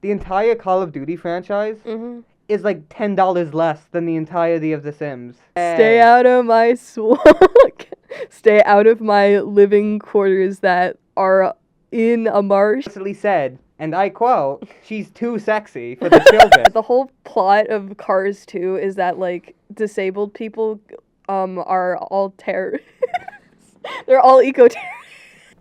the entire Call of Duty franchise is like $10 less than the entirety of The Sims. Stay out of my Stay out of my living quarters that are in a marsh. Explicitly said, and I quote, she's too sexy for the children. The whole plot of Cars 2 is that, like, disabled people are all terrorists. They're all eco-terrorists.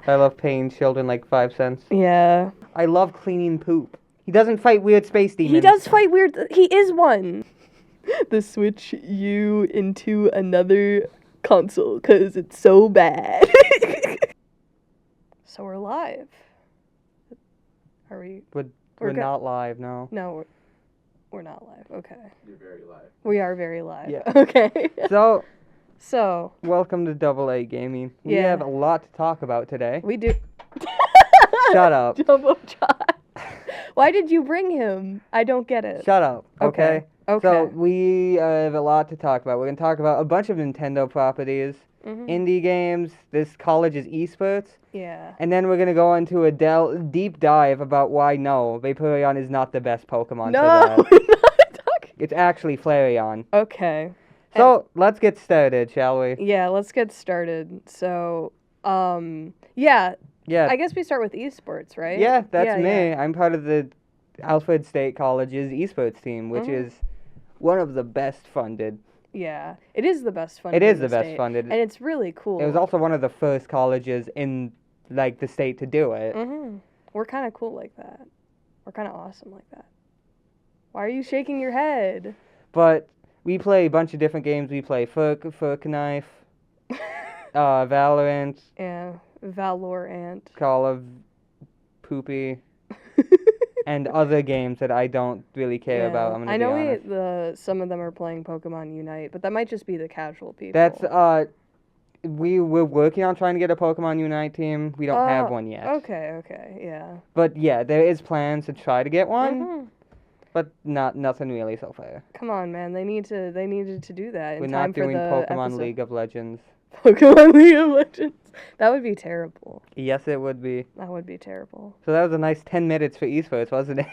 I love paying children like 5 cents. Yeah. I love cleaning poop. He doesn't fight weird space demons. He does fight weird... He is one. The switch you into another console, because it's so bad. So we're live. Are we... We're not live, no. No, we're not live. Okay. You're very live. We are very live. Yeah. Okay. So, welcome to AA Gaming. We have a lot to talk about today. We do. Shut up. Jumbo Josh. Why did you bring him? I don't get it. Shut up, okay? Okay. So, we have a lot to talk about. We're going to talk about a bunch of Nintendo properties, indie games, this college's esports. Yeah. And then we're going to go into a deep dive about why Vaporeon is not the best Pokemon for that. We're not talking. It's actually Flareon. Okay. So, let's get started, shall we? Yeah, let's get started. So, yeah. I guess we start with esports, right? Yeah, that's me. Yeah. I'm part of the Alfred State College's esports team, which is one of the best funded. Yeah, it is the best funded. It is the best funded. And it's really cool. It was also one of the first colleges in, like, the state to do it. We're kind of cool like that. We're kind of awesome like that. Why are you shaking your head? But we play a bunch of different games. We play Fork Knife, Valorant. Yeah, Valorant. Call of Poopy. And other games that I don't really care about. I'm gonna be honest. I know some of them are playing Pokemon Unite, but that might just be the casual people. That's we're working on trying to get a Pokemon Unite team. We don't have one yet. Okay, yeah. But yeah, there is plans to try to get one, but nothing really so far. Come on, man! They needed to do that. We're in not time doing for the Pokemon episode. League of Legends. Pokemon League of Legends. That would be terrible. Yes, it would be. That would be terrible. So that was a nice 10 minutes for esports, wasn't it?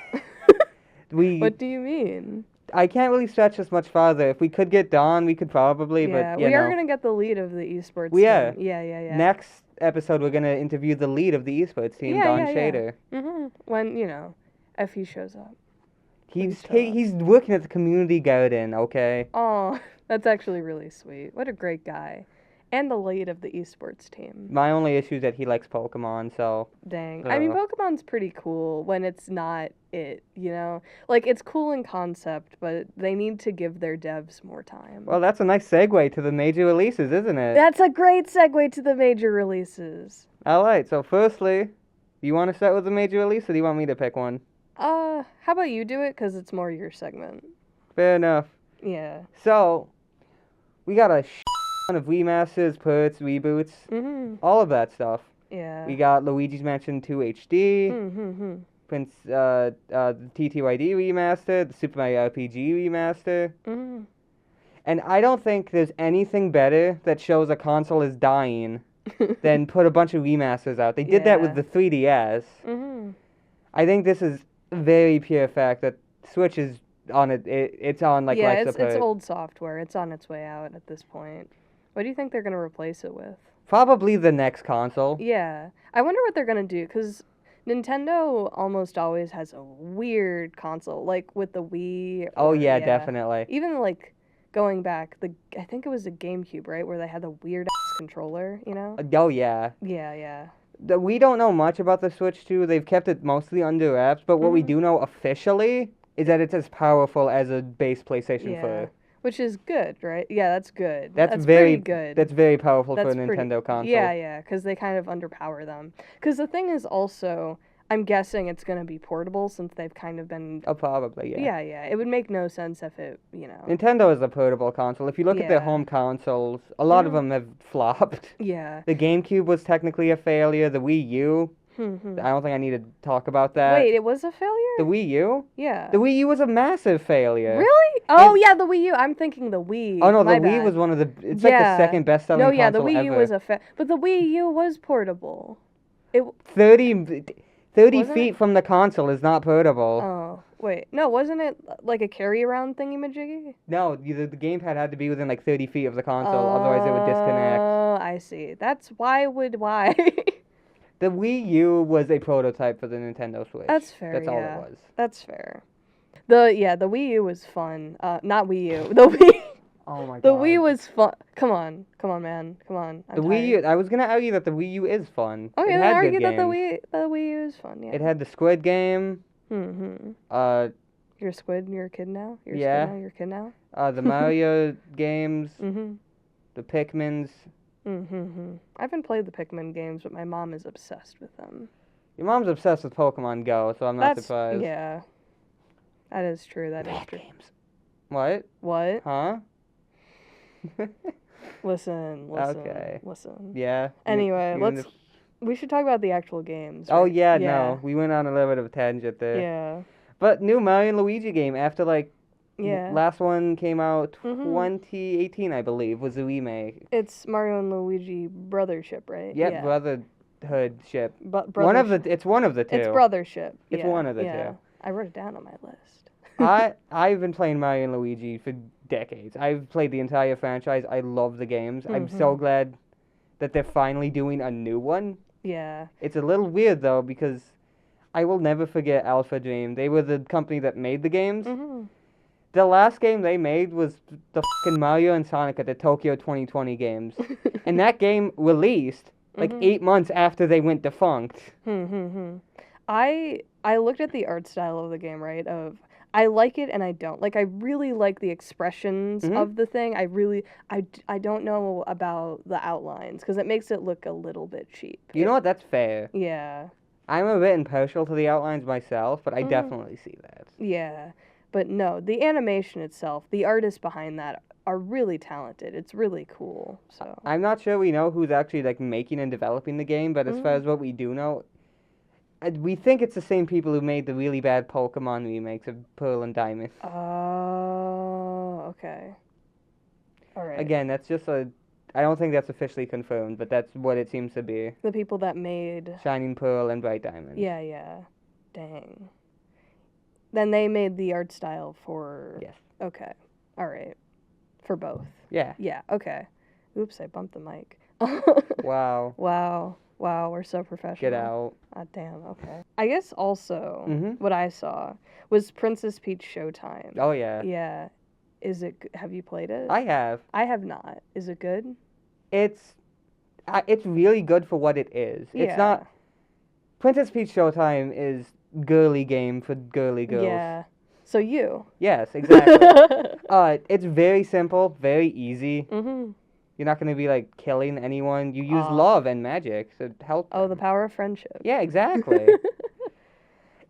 What do you mean? I can't really stretch this much farther. If we could get Dawn, we could probably, yeah, but we are going to get the lead of the esports we team. are. Yeah. Next episode, we're going to interview the lead of the esports team, Don Shader. When, if he shows up. He's working at the community garden, okay? Oh, that's actually really sweet. What a great guy. And the lead of the esports team. My only issue is that he likes Pokemon, so... Dang. I mean, Pokemon's pretty cool when it's not it, you know? Like, it's cool in concept, but they need to give their devs more time. Well, that's a nice segue to the major releases, isn't it? That's a great segue to the major releases. Alright, so firstly, do you want to start with the major release, or do you want me to pick one? How about you do it, because it's more your segment. Fair enough. Yeah. So, we got a ton of remasters, ports, reboots, all of that stuff. Yeah. We got Luigi's Mansion 2 HD, Prince, the TTYD remaster, the Super Mario RPG remaster. And I don't think there's anything better that shows a console is dying than put a bunch of remasters out. They did that with the 3DS. I think this is very pure fact that Switch is on it's on like life support. It's old software. It's on its way out at this point. What do you think they're going to replace it with? Probably the next console. Yeah. I wonder what they're going to do, because Nintendo almost always has a weird console, like with the Wii. Oh, yeah, definitely. Even, like, going back, I think it was the GameCube, right, where they had the weird-ass controller, you know? Oh, yeah. Yeah. We don't know much about the Switch 2. They've kept it mostly under wraps, but what we do know officially is that it's as powerful as a base PlayStation 4. Which is good, right? Yeah, that's good. That's very good. That's very powerful for a Nintendo console. Yeah, because they kind of underpower them. Because the thing is also, I'm guessing it's going to be portable since they've kind of been... Oh, probably, yeah. Yeah. It would make no sense if it, Nintendo is a portable console. If you look at their home consoles, a lot of them have flopped. Yeah. The GameCube was technically a failure. The Wii U... I don't think I need to talk about that. Wait, it was a failure? The Wii U? Yeah. The Wii U was a massive failure. Really? Oh, yeah, the Wii U. I'm thinking the Wii. Oh, no, the My Wii bad. was one of the... It's like the second best-selling console the Wii U ever. was but the Wii U was portable. 30 30 Wasn't feet from the console is not portable. Oh, wait. No, wasn't it like a carry-around thingy-majiggy? No, the gamepad had to be within like 30 feet of the console, otherwise it would disconnect. Oh, I see. That's why. The Wii U was a prototype for the Nintendo Switch. That's fair. That's all yeah. it was. That's fair. The Wii U was fun. Not Wii U. The Wii. Oh my god. The Wii was fun. Come on, man. Come on. I'm The tired. Wii U. I was gonna argue that the Wii U is fun. Oh It yeah, had argue good that the games. Wii U is fun. Yeah. It had the Squid Game. Mm-hmm. You're a squid. You're a kid now. You're a Yeah. squid now. You're a kid now. The Mario games. Mm-hmm. The Pikmins. Mm-hmm. I haven't played the Pikmin games, but my mom is obsessed with them. Your mom's obsessed with Pokemon Go, so I'm not surprised. Yeah. That is true. That is true. Games. What? What? Huh? Listen. Okay. Listen. Yeah. Anyway, we should talk about the actual games. Oh right? yeah, no. We went on a little bit of a tangent there. Yeah. But new Mario and Luigi game after like Yeah. last one came out Mhm. 2018, I believe, was the remake. It's Mario and Luigi Brothership, right? Yep, yeah. Brotherhoodship. Brothership. It's one of the two. It's Brothership. It's yeah, one of the yeah. two. I wrote it down on my list. I've been playing Mario and Luigi for decades. I've played the entire franchise. I love the games. I'm so glad that they're finally doing a new one. Yeah. It's a little weird though because I will never forget Alfred. They were the company that made the games. Mm-hmm. The last game they made was the fucking Mario and Sonic at the Tokyo 2020 games. And that game released like 8 months after they went defunct. I looked at the art style of the game, right? I like it and I don't. Like, I really like the expressions of the thing. I don't know about the outlines because it makes it look a little bit cheap. You know what? That's fair. Yeah. I'm a bit impartial to the outlines myself, but I definitely see that. Yeah. But no, the animation itself, the artists behind that are really talented. It's really cool. So I'm not sure we know who's actually like making and developing the game, but as far as what we do know, we think it's the same people who made the really bad Pokemon remakes of Pearl and Diamond. Oh, okay. All right. Again, that's just I don't think that's officially confirmed, but that's what it seems to be. The people that made Shining Pearl and Bright Diamond. Yeah, yeah. Dang. Then they made the art style for... Yes. Okay. All right. For both. Yeah. Yeah, okay. Oops, I bumped the mic. Wow. Wow, we're so professional. Get out. Ah, damn, okay. I guess also, what I saw was Princess Peach Showtime. Oh, yeah. Yeah. Is it... Have you played it? I have. I have not. Is it good? It's really good for what it is. Yeah. It's not... Princess Peach Showtime is girly game for girly girls. Yeah. So you. Yes, exactly. It's very simple, very easy. Mm-hmm. You're not going to be, like, killing anyone. You use love and magic to help them. Oh, the power of friendship. Yeah, exactly.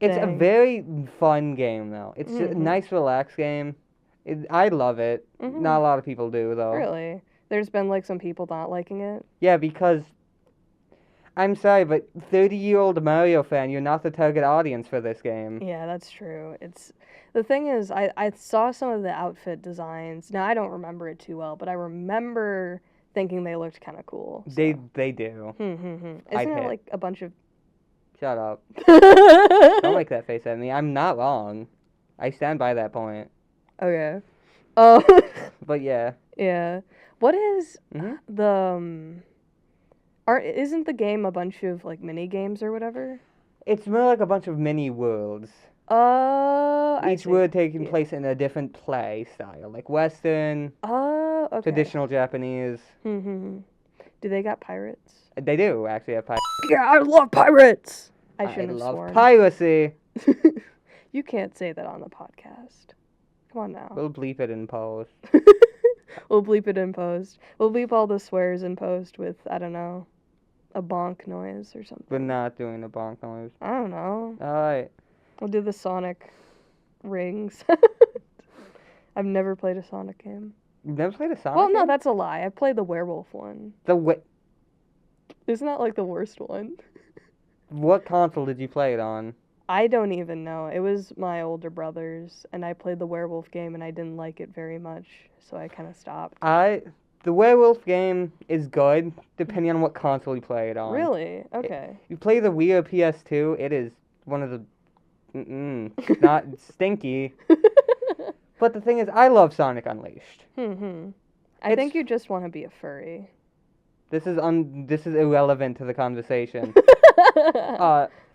It's a very fun game, though. It's a nice, relaxed game. I love it. Not a lot of people do, though. Really? There's been, like, some people not liking it? Yeah, because... I'm sorry, but 30-year-old Mario fan, you're not the target audience for this game. Yeah, that's true. The thing is, I saw some of the outfit designs. Now, I don't remember it too well, but I remember thinking they looked kind of cool. So. They do. Isn't it like a bunch of... Shut up. Don't make that face at me. I'm not wrong. I stand by that point. Okay. Oh. But yeah. Yeah. What is the... Isn't the game a bunch of, like, mini games or whatever? It's more like a bunch of mini worlds. Each world taking place in a different play style, like Western, okay. traditional Japanese. Do they got pirates? They do actually have pirates. Yeah, I love pirates! I shouldn't have love sworn. piracy! You can't say that on the podcast. Come on now. We'll bleep it in post. We'll bleep it in post. We'll bleep all the swears in post with, I don't know, a bonk noise or something. We're not doing a bonk noise. I don't know. Alright. We'll do the Sonic rings. I've never played a Sonic game. You've never played a Sonic Well, game? no, that's a lie. I played the werewolf one. Isn't that like the worst one? What console did you play it on? I don't even know. It was my older brother's, and I played the werewolf game, and I didn't like it very much, so I kind of stopped. The The werewolf game is good, depending on what console you play it on. Really? Okay. You play the Wii or PS2, it is one of the... not stinky. But the thing is, I love Sonic Unleashed. I think you just want to be a furry. This is irrelevant to the conversation.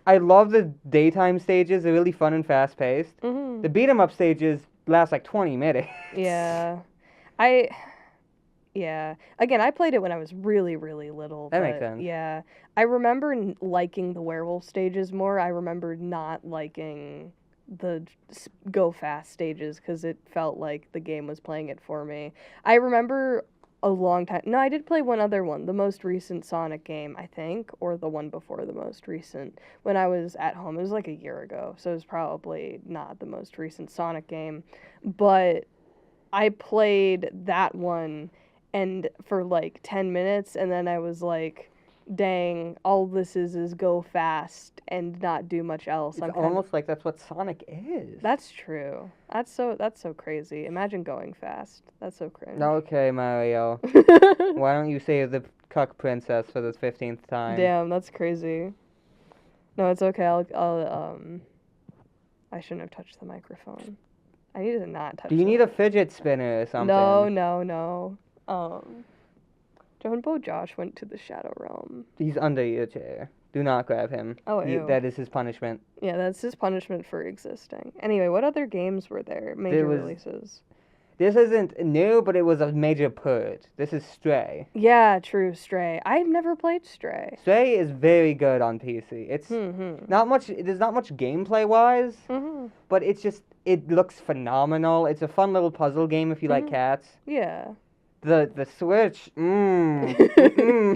I love the daytime stages. They're really fun and fast-paced. The beat-em-up stages last like 20 minutes. Yeah. Yeah. Again, I played it when I was really, really little. That makes sense. Yeah. I remember liking the werewolf stages more. I remember not liking the go fast stages because it felt like the game was playing it for me. I remember a long time. No, I did play one other one, the most recent Sonic game, I think, or the one before the most recent, when I was at home. It was like a year ago, so it was probably not the most recent Sonic game. But I played that one and for like 10 minutes, and then I was like, dang, all this is go fast and not do much else. It's almost like that's what Sonic is. That's true. That's so crazy. Imagine going fast. That's so cringe. Okay, Mario. Why don't you save the cuck princess for the 15th time? Damn, that's crazy. No, it's okay. I shouldn't have touched the microphone. I need to not touch. Do you need a fidget spinner or something? No. Jumbo Josh went to the Shadow Realm. He's under your chair. Do not grab him. Oh, ew. That is his punishment. Yeah, that's his punishment for existing. Anyway, what other games were there? Major releases. This isn't new, but it was a major put. This is Stray. Yeah, true, Stray. I've never played Stray. Stray is very good on PC. It's not much. There's not much gameplay wise, but it's just it looks phenomenal. It's a fun little puzzle game if you like cats. Yeah. The Switch, oh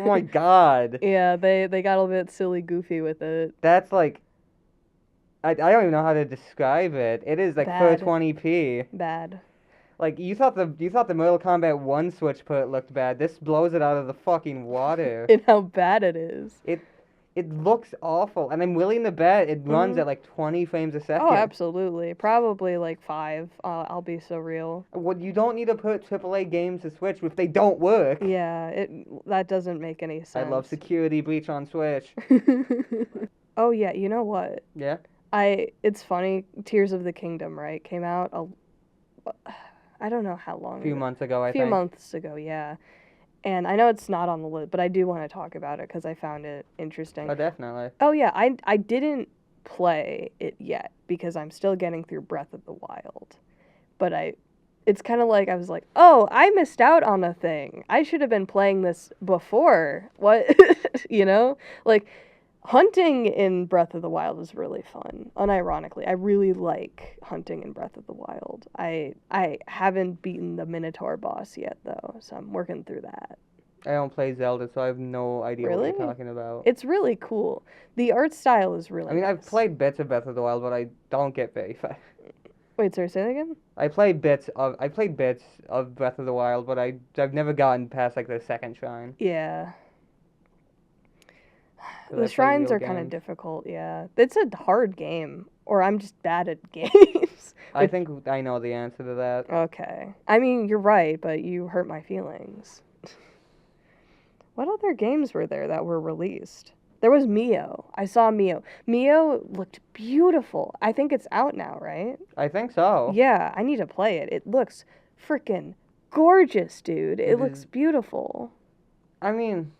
my god. Yeah, they got a little bit silly goofy with it. That's like, I don't even know how to describe it. It is like 420p. Bad. Like you thought the Mortal Kombat 1 Switch put looked bad. This blows it out of the fucking water. And how bad it is. It looks awful, and I'm willing to bet it runs at like 20 frames a second. Oh, absolutely. Probably like 5. I'll be so real. Well, you don't need to put AAA games to Switch if they don't work. Yeah, that doesn't make any sense. I love security breach on Switch. Oh yeah, you know what? Yeah? It's funny, Tears of the Kingdom, right? Came out, I don't know how long. A few months ago, I think. A few months ago, yeah. And I know it's not on the list, but I do want to talk about it because I found it interesting. Oh, definitely. Oh, yeah. I didn't play it yet because I'm still getting through Breath of the Wild. But it's kind of like I was like, oh, I missed out on a thing. I should have been playing this before. What? You know? Like, hunting in Breath of the Wild is really fun. Unironically, I really like hunting in Breath of the Wild. I haven't beaten the Minotaur boss yet, though, so I'm working through that. I don't play Zelda, so I have no idea Really? what you're talking about. It's really cool. The art style is really nice. I've played bits of Breath of the Wild, but I don't get very far. Wait, sorry, say that again? I played bits of Breath of the Wild, but I've never gotten past like the second shrine. Yeah. The shrines are kind of difficult, yeah. It's a hard game, or I'm just bad at games. I think I know the answer to that. Okay. I mean, you're right, but you hurt my feelings. What other games were there that were released? There was Mio. I saw Mio. Mio looked beautiful. I think it's out now, right? I think so. Yeah, I need to play it. It looks freaking gorgeous, dude. It looks beautiful. I mean...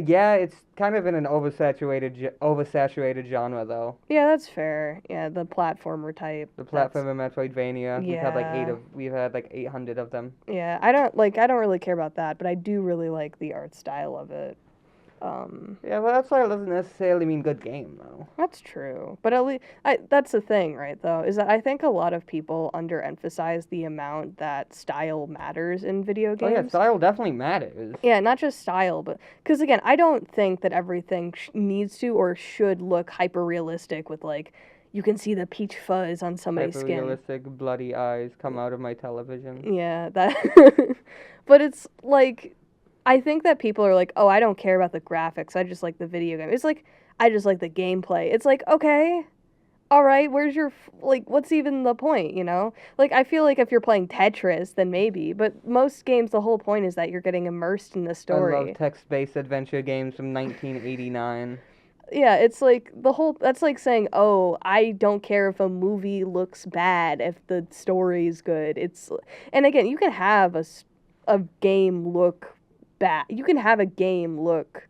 yeah, it's kind of in an oversaturated genre, though. Yeah, that's fair. Yeah, the platformer type. The platformer Metroidvania. Yeah. We've had like 800 of them. Yeah, I don't really care about that, but I do really like the art style of it. Yeah, well, that style doesn't necessarily mean good game, though. That's true. But at least, that's the thing, right, though, is that I think a lot of people underemphasize the amount that style matters in video games. Oh, yeah, style definitely matters. Yeah, not just style, but... Because, again, I don't think that everything needs to or should look hyper-realistic with, like, you can see the peach fuzz on somebody's skin. Hyper-realistic, bloody eyes come out of my television. Yeah, that... But it's, like... I think that people are like, oh, I don't care about the graphics. I just like the video game. It's like, I just like the gameplay. It's like, okay, all right, where's your, like, what's even the point, you know? Like, I feel like if you're playing Tetris, then maybe, but most games, the whole point is that you're getting immersed in the I love story. text-based adventure games from 1989. Yeah, it's like that's like saying, oh, I don't care if a movie looks bad if the story's good. And again, you can have a game look bad. You can have a game look,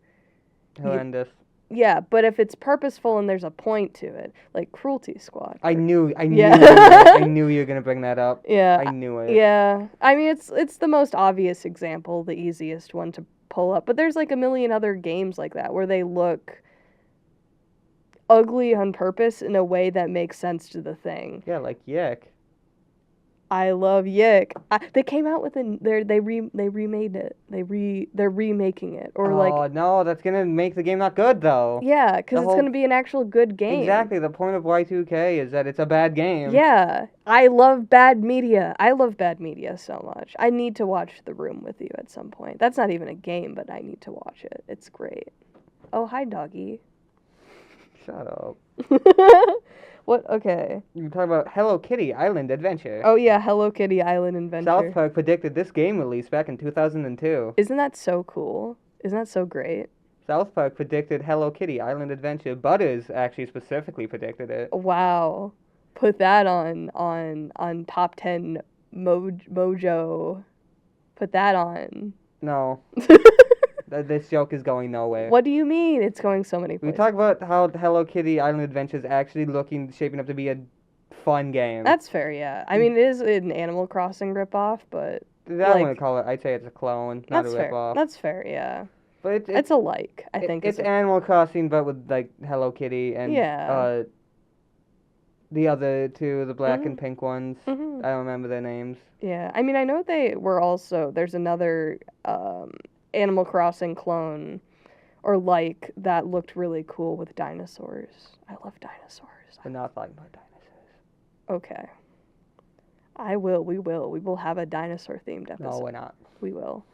Horrendous. yeah, but if it's purposeful and there's a point to it, like Cruelty Squad. I knew Yeah. I knew you were gonna bring that up. Yeah. I knew it. Yeah. I mean, it's the most obvious example, the easiest one to pull up, but there's like a million other games like that where they look ugly on purpose in a way that makes sense to the thing. Yeah, like Yick. I love Yick. They came out with they remade it. They're remaking it, or Oh like, no, that's gonna make the game not good though. yeah, because The it's whole- gonna be an actual good game. Exactly. The point of Y2K is that it's a bad game. Yeah, I love bad media. I love bad media so much. I need to watch The Room with you at some point. That's not even a game, but I need to watch it. It's great. Oh, hi, doggy. Shut up. What? Okay. You talk about Hello Kitty Island Adventure. Oh yeah, Hello Kitty Island Adventure. South Park predicted this game release back in 2002. Isn't that so cool? Isn't that so great? South Park predicted Hello Kitty Island Adventure. Butters actually specifically predicted it. Wow. Put that on top 10 mojo. Put that on. No. This joke is going nowhere. What do you mean? It's going so many We places. talk about how Hello Kitty Island Adventure is actually shaping up to be a fun game. That's fair, yeah. I mean, it is an Animal Crossing ripoff, but I like, wouldn't call it. I'd say it's a clone, not that's a fair. ripoff. That's fair, yeah. But It's a like, I think. It's Animal Crossing, but with like Hello Kitty and Yeah. the other two, the black Mhm. and pink ones. Mhm. I don't remember their names. Yeah, I mean, I know they were also, there's another Animal Crossing clone or like that looked really cool with dinosaurs. I love dinosaurs. We're not talking about dinosaurs. Okay. We will have a dinosaur themed episode. No, we're not. We will.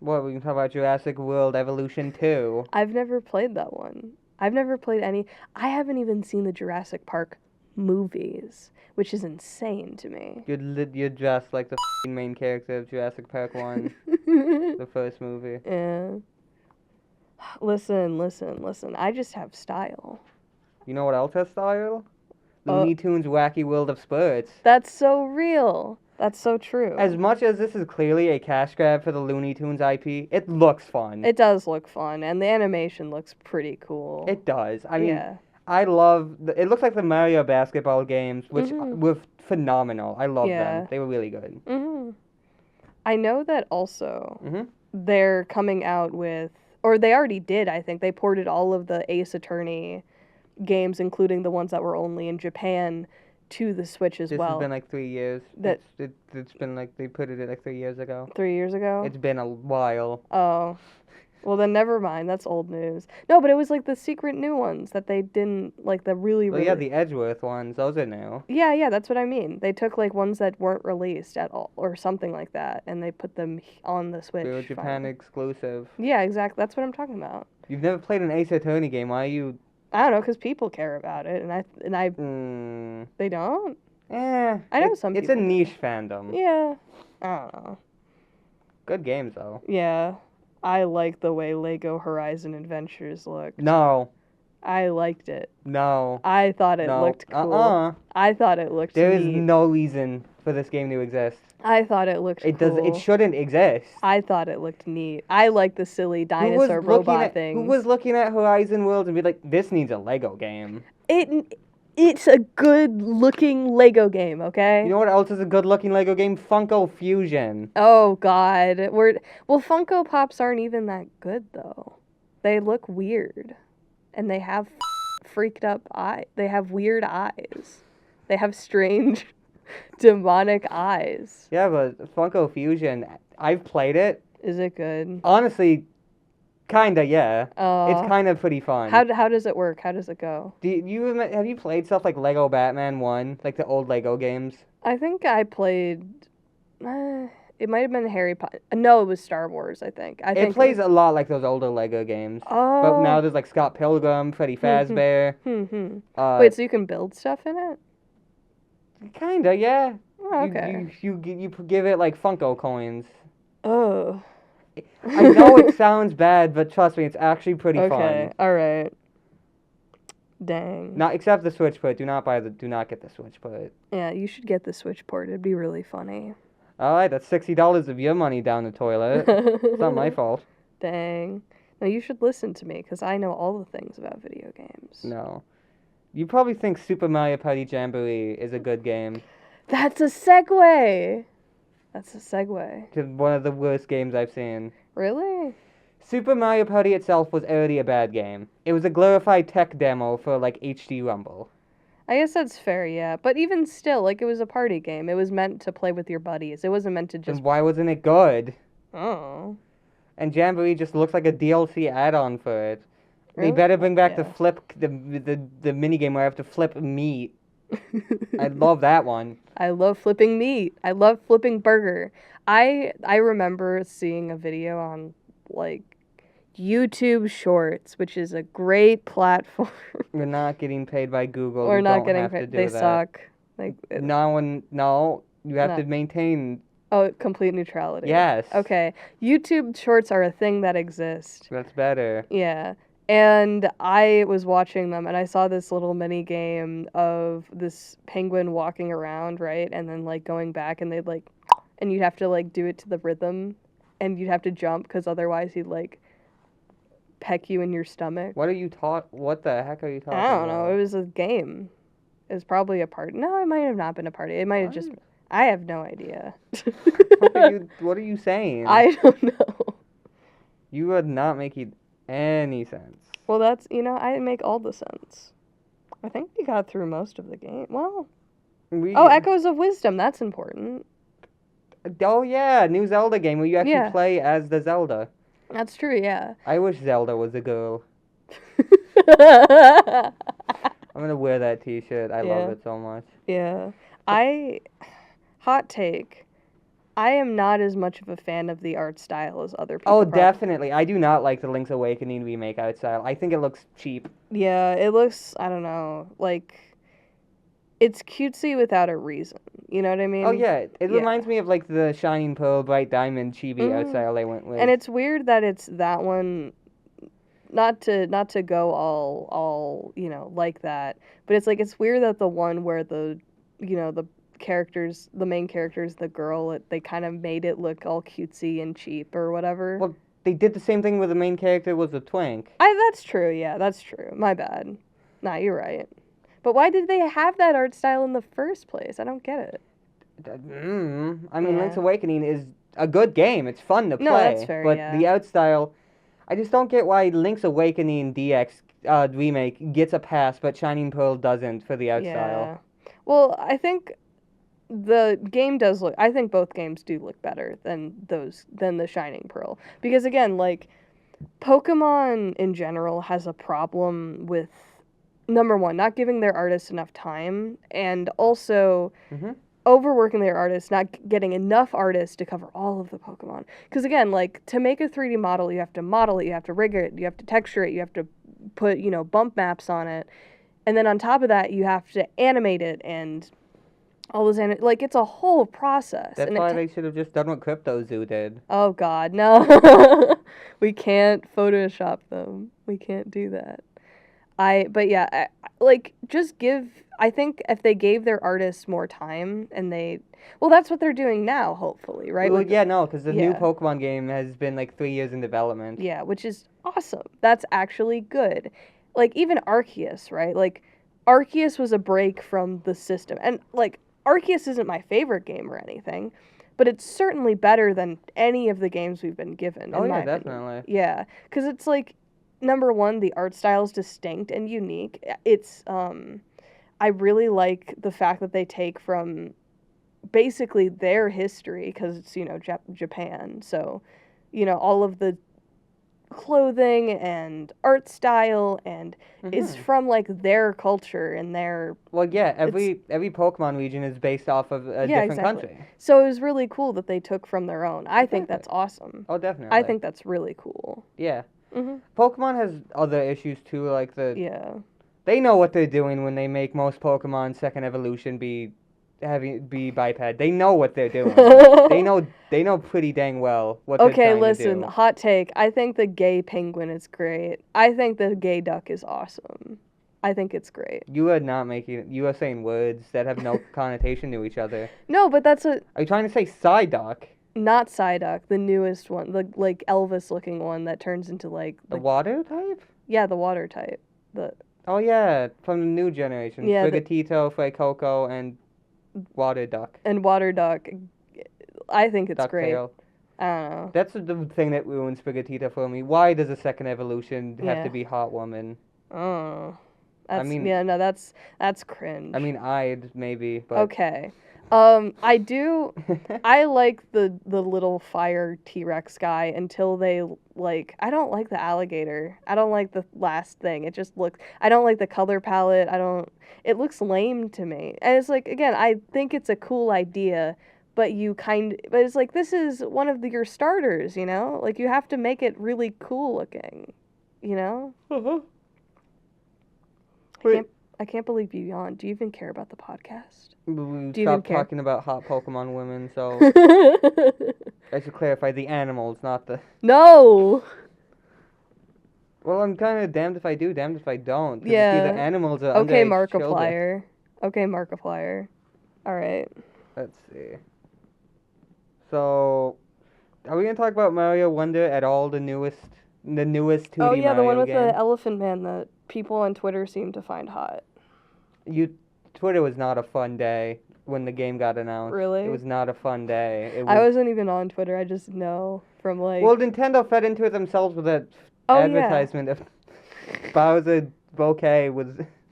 What, we can talk about Jurassic World Evolution 2. I've never played that one. I've never played any. I haven't even seen the Jurassic Park movies, which is insane to me. You're dressed like the main character of Jurassic Park 1, the first movie. Yeah. Listen. I just have style. You know what else has style? Looney Tunes Wacky World of Spurts. That's so real. That's so true. As much as this is clearly a cash grab for the Looney Tunes IP, it looks fun. It does look fun, and the animation looks pretty cool. It does. I mean, yeah. I love... it looks like the Mario basketball games, which were phenomenal. I love them. They were really good. Mm-hmm. I know that also Mm-hmm. they're coming out with... Or they already did, I think. They ported all of the Ace Attorney games, including the ones that were only in Japan, to the Switch as well. This has been like 3 years. It's been like, they put it like 3 years ago. 3 years ago? It's been a while. Oh. Well, then never mind. That's old news. No, but it was like the secret new ones that they didn't, like the really... Well, yeah, the Edgeworth ones, those are new. Yeah, that's what I mean. They took like ones that weren't released at all, or something like that, and they put them on the Switch. They were Japan finally. exclusive. Yeah, exactly. That's what I'm talking about. You've never played an Ace Attorney game, why are you... I don't know, because people care about it, and I they don't. I know some It's people a do. niche fandom. Yeah, I don't know. Good games, though. Yeah, I like the way Lego Horizon Adventures looked. No. I liked it. No. I thought it No. looked cool. I thought it looked There is neat. no reason for this game to exist. I thought it looked It cool. It shouldn't exist. I thought it looked neat. I like the silly dinosaur robot things. Who was looking at Horizon Worlds and be like, this needs a Lego game? It's a good looking Lego game, okay? You know what else is a good looking Lego game? Funko Fusion. Oh God, well Funko Pops aren't even that good though. They look weird, and they have freaked up eyes. They have weird eyes. They have strange, demonic eyes. Yeah, but Funko Fusion, I've played it. Is it good? Honestly, kinda, yeah. It's kinda pretty fun. How does it work? How does it go? Have you played stuff like Lego Batman 1? Like the old Lego games? I think I played. It might have been Harry Potter. No, it was Star Wars, I think. It plays a lot like those older Lego games. But now Oh. there's like Scott Pilgrim, Freddy Fazbear. Wait, so you can build stuff in it? Kinda, yeah. Oh, okay. You give it like Funko coins. Oh. I know it sounds bad, but trust me, it's actually pretty fun. Okay, alright. Dang. Not except the Switch port. Do not get the Switch port. Yeah, you should get the Switch port. It'd be really funny. Alright, that's $60 of your money down the toilet. It's not my fault. Dang. No, you should listen to me, because I know all the things about video games. No. You probably think Super Mario Party Jamboree is a good game. That's a segue! That's a segue. To one of the worst games I've seen. Really? Super Mario Party itself was already a bad game. It was a glorified tech demo for, like, HD Rumble. I guess that's fair, yeah. But even still, like, it was a party game. It was meant to play with your buddies. It wasn't meant to just... Then why wasn't it good? Oh. And Jamboree just looks like a DLC add-on for it. Really? They better bring back Yeah. the minigame where I have to flip meat. I love that one. I love flipping meat. I love flipping burger. I remember seeing a video on, like, YouTube Shorts, which is a great platform. We're not getting paid by Google. We're You not don't getting have to paid. do They that. suck. Like, No, you have No. to maintain. oh, complete neutrality. Yes. Okay. YouTube Shorts are a thing that exist. That's better. Yeah. And I was watching them, and I saw this little mini game of this penguin walking around, right? And then, like, going back, and they'd, like, and you'd have to, like, do it to the rhythm, and you'd have to jump, because otherwise he'd, like, peck you in your stomach. What the heck are you talking I don't about? know. It was a game. It was probably a party. No, it might have not been a party. It might have just... What? I have no idea. What are you saying? I don't know. You are not making any sense. Well, that's, I make all the sense. I think we got through most of the game. Well, Echoes of Wisdom, that's important. Oh yeah, new Zelda game where you actually Yeah. play as the Zelda. That's true, yeah. I wish Zelda was a girl. I'm gonna wear that T-shirt. I love it so much. Yeah. Hot take. I am not as much of a fan of the art style as other people. Oh, definitely. I do not like the Link's Awakening remake art style. I think it looks cheap. Yeah, it looks, I don't know, like, it's cutesy without a reason. You know what I mean? Oh yeah, it reminds me of like the Shining Pearl, Bright Diamond chibi art style they went with. And it's weird that it's that one. Not to go all like that, but it's like it's weird that the one where the main characters, the girl, they kind of made it look all cutesy and cheap or whatever. Well, they did the same thing with the main character was a twink. That's true. Yeah, that's true. My bad. Nah, you're right. But why did they have that art style in the first place? I don't get it. I mean, Link's Awakening is a good game. It's fun to play. No, that's fair, but yeah. the art style, I just don't get why Link's Awakening DX remake gets a pass, but Shining Pearl doesn't for the art style. Well, I think the game does look. I think both games do look better than the Shining Pearl, because again, like, Pokemon in general has a problem with, number one, not giving their artists enough time, and also overworking their artists, not getting enough artists to cover all of the Pokemon. Because again, like, to make a 3D model, you have to model it, you have to rig it, you have to texture it, you have to put, bump maps on it, and then on top of that, you have to animate it, and all those, like, it's a whole process. That's why they should have just done what CryptoZoo did. Oh God, no. We can't Photoshop them. We can't do that. I think if they gave their artists more time and that's what they're doing now, hopefully, right? Well, because the new Pokemon game has been like 3 years in development. Yeah, which is awesome. That's actually good. Like, even Arceus, right? Like, Arceus was a break from the system. And, like, Arceus isn't my favorite game or anything, but it's certainly better than any of the games we've been given. Oh, in my yeah, opinion. definitely. Yeah, because it's like, number one, the art style is distinct and unique. It's, I really like the fact that they take from basically their history, because it's, Japan. So, all of the clothing and art style and is from like their culture and their. Well, yeah, every Pokemon region is based off of a different country. So it was really cool that they took from their own. I think that's awesome. Oh, definitely. I think that's really cool. Yeah. Pokemon has other issues too, like Yeah. They know what they're doing when they make most Pokemon second evolution be biped. They know what they're doing. they know pretty dang well what they're trying to do. Okay, listen, hot take. I think the gay penguin is great. I think the gay duck is awesome. I think it's great. You are saying words that have no connotation to each other. No, but that's a... Are you trying to say Psyduck? Not Psyduck, the newest one, the like Elvis looking one that turns into like... The water type? Yeah, the water type. Oh yeah, from the new generation. Yeah, Sprigatito, Fuecoco, and Water Duck. And Water Duck. I think it's great. Ducktail. I don't know. That's the thing that ruins Sprigatito for me. Why does a second evolution have to be hot woman? Oh. That's cringe. I mean, I'd maybe, but... Okay. I like the little fire T-Rex guy until they, like, I don't like the alligator. I don't like the last thing. It just looks, I don't like the color palette. It looks lame to me. And it's like, again, I think it's a cool idea, but it's like, this is one of your starters, you know? Like, you have to make it really cool looking, you know? I can't believe you yawned. Do you even care about the podcast? We stopped talking about hot Pokemon women, so... I should clarify, the animals, not the... No! Well, I'm kind of damned if I do, damned if I don't. Yeah. The animals are okay, underage Markiplier. children. Okay, Markiplier. Alright. Let's see. So, are we going to talk about Mario Wonder at all, the newest 2D Mario game? The one with the elephant man that people on Twitter seem to find hot. Twitter was not a fun day when the game got announced. Really? It was not a fun day. I wasn't even on Twitter. I just know from like... Well, Nintendo fed into it themselves with that advertisement of Bowser bouquet was...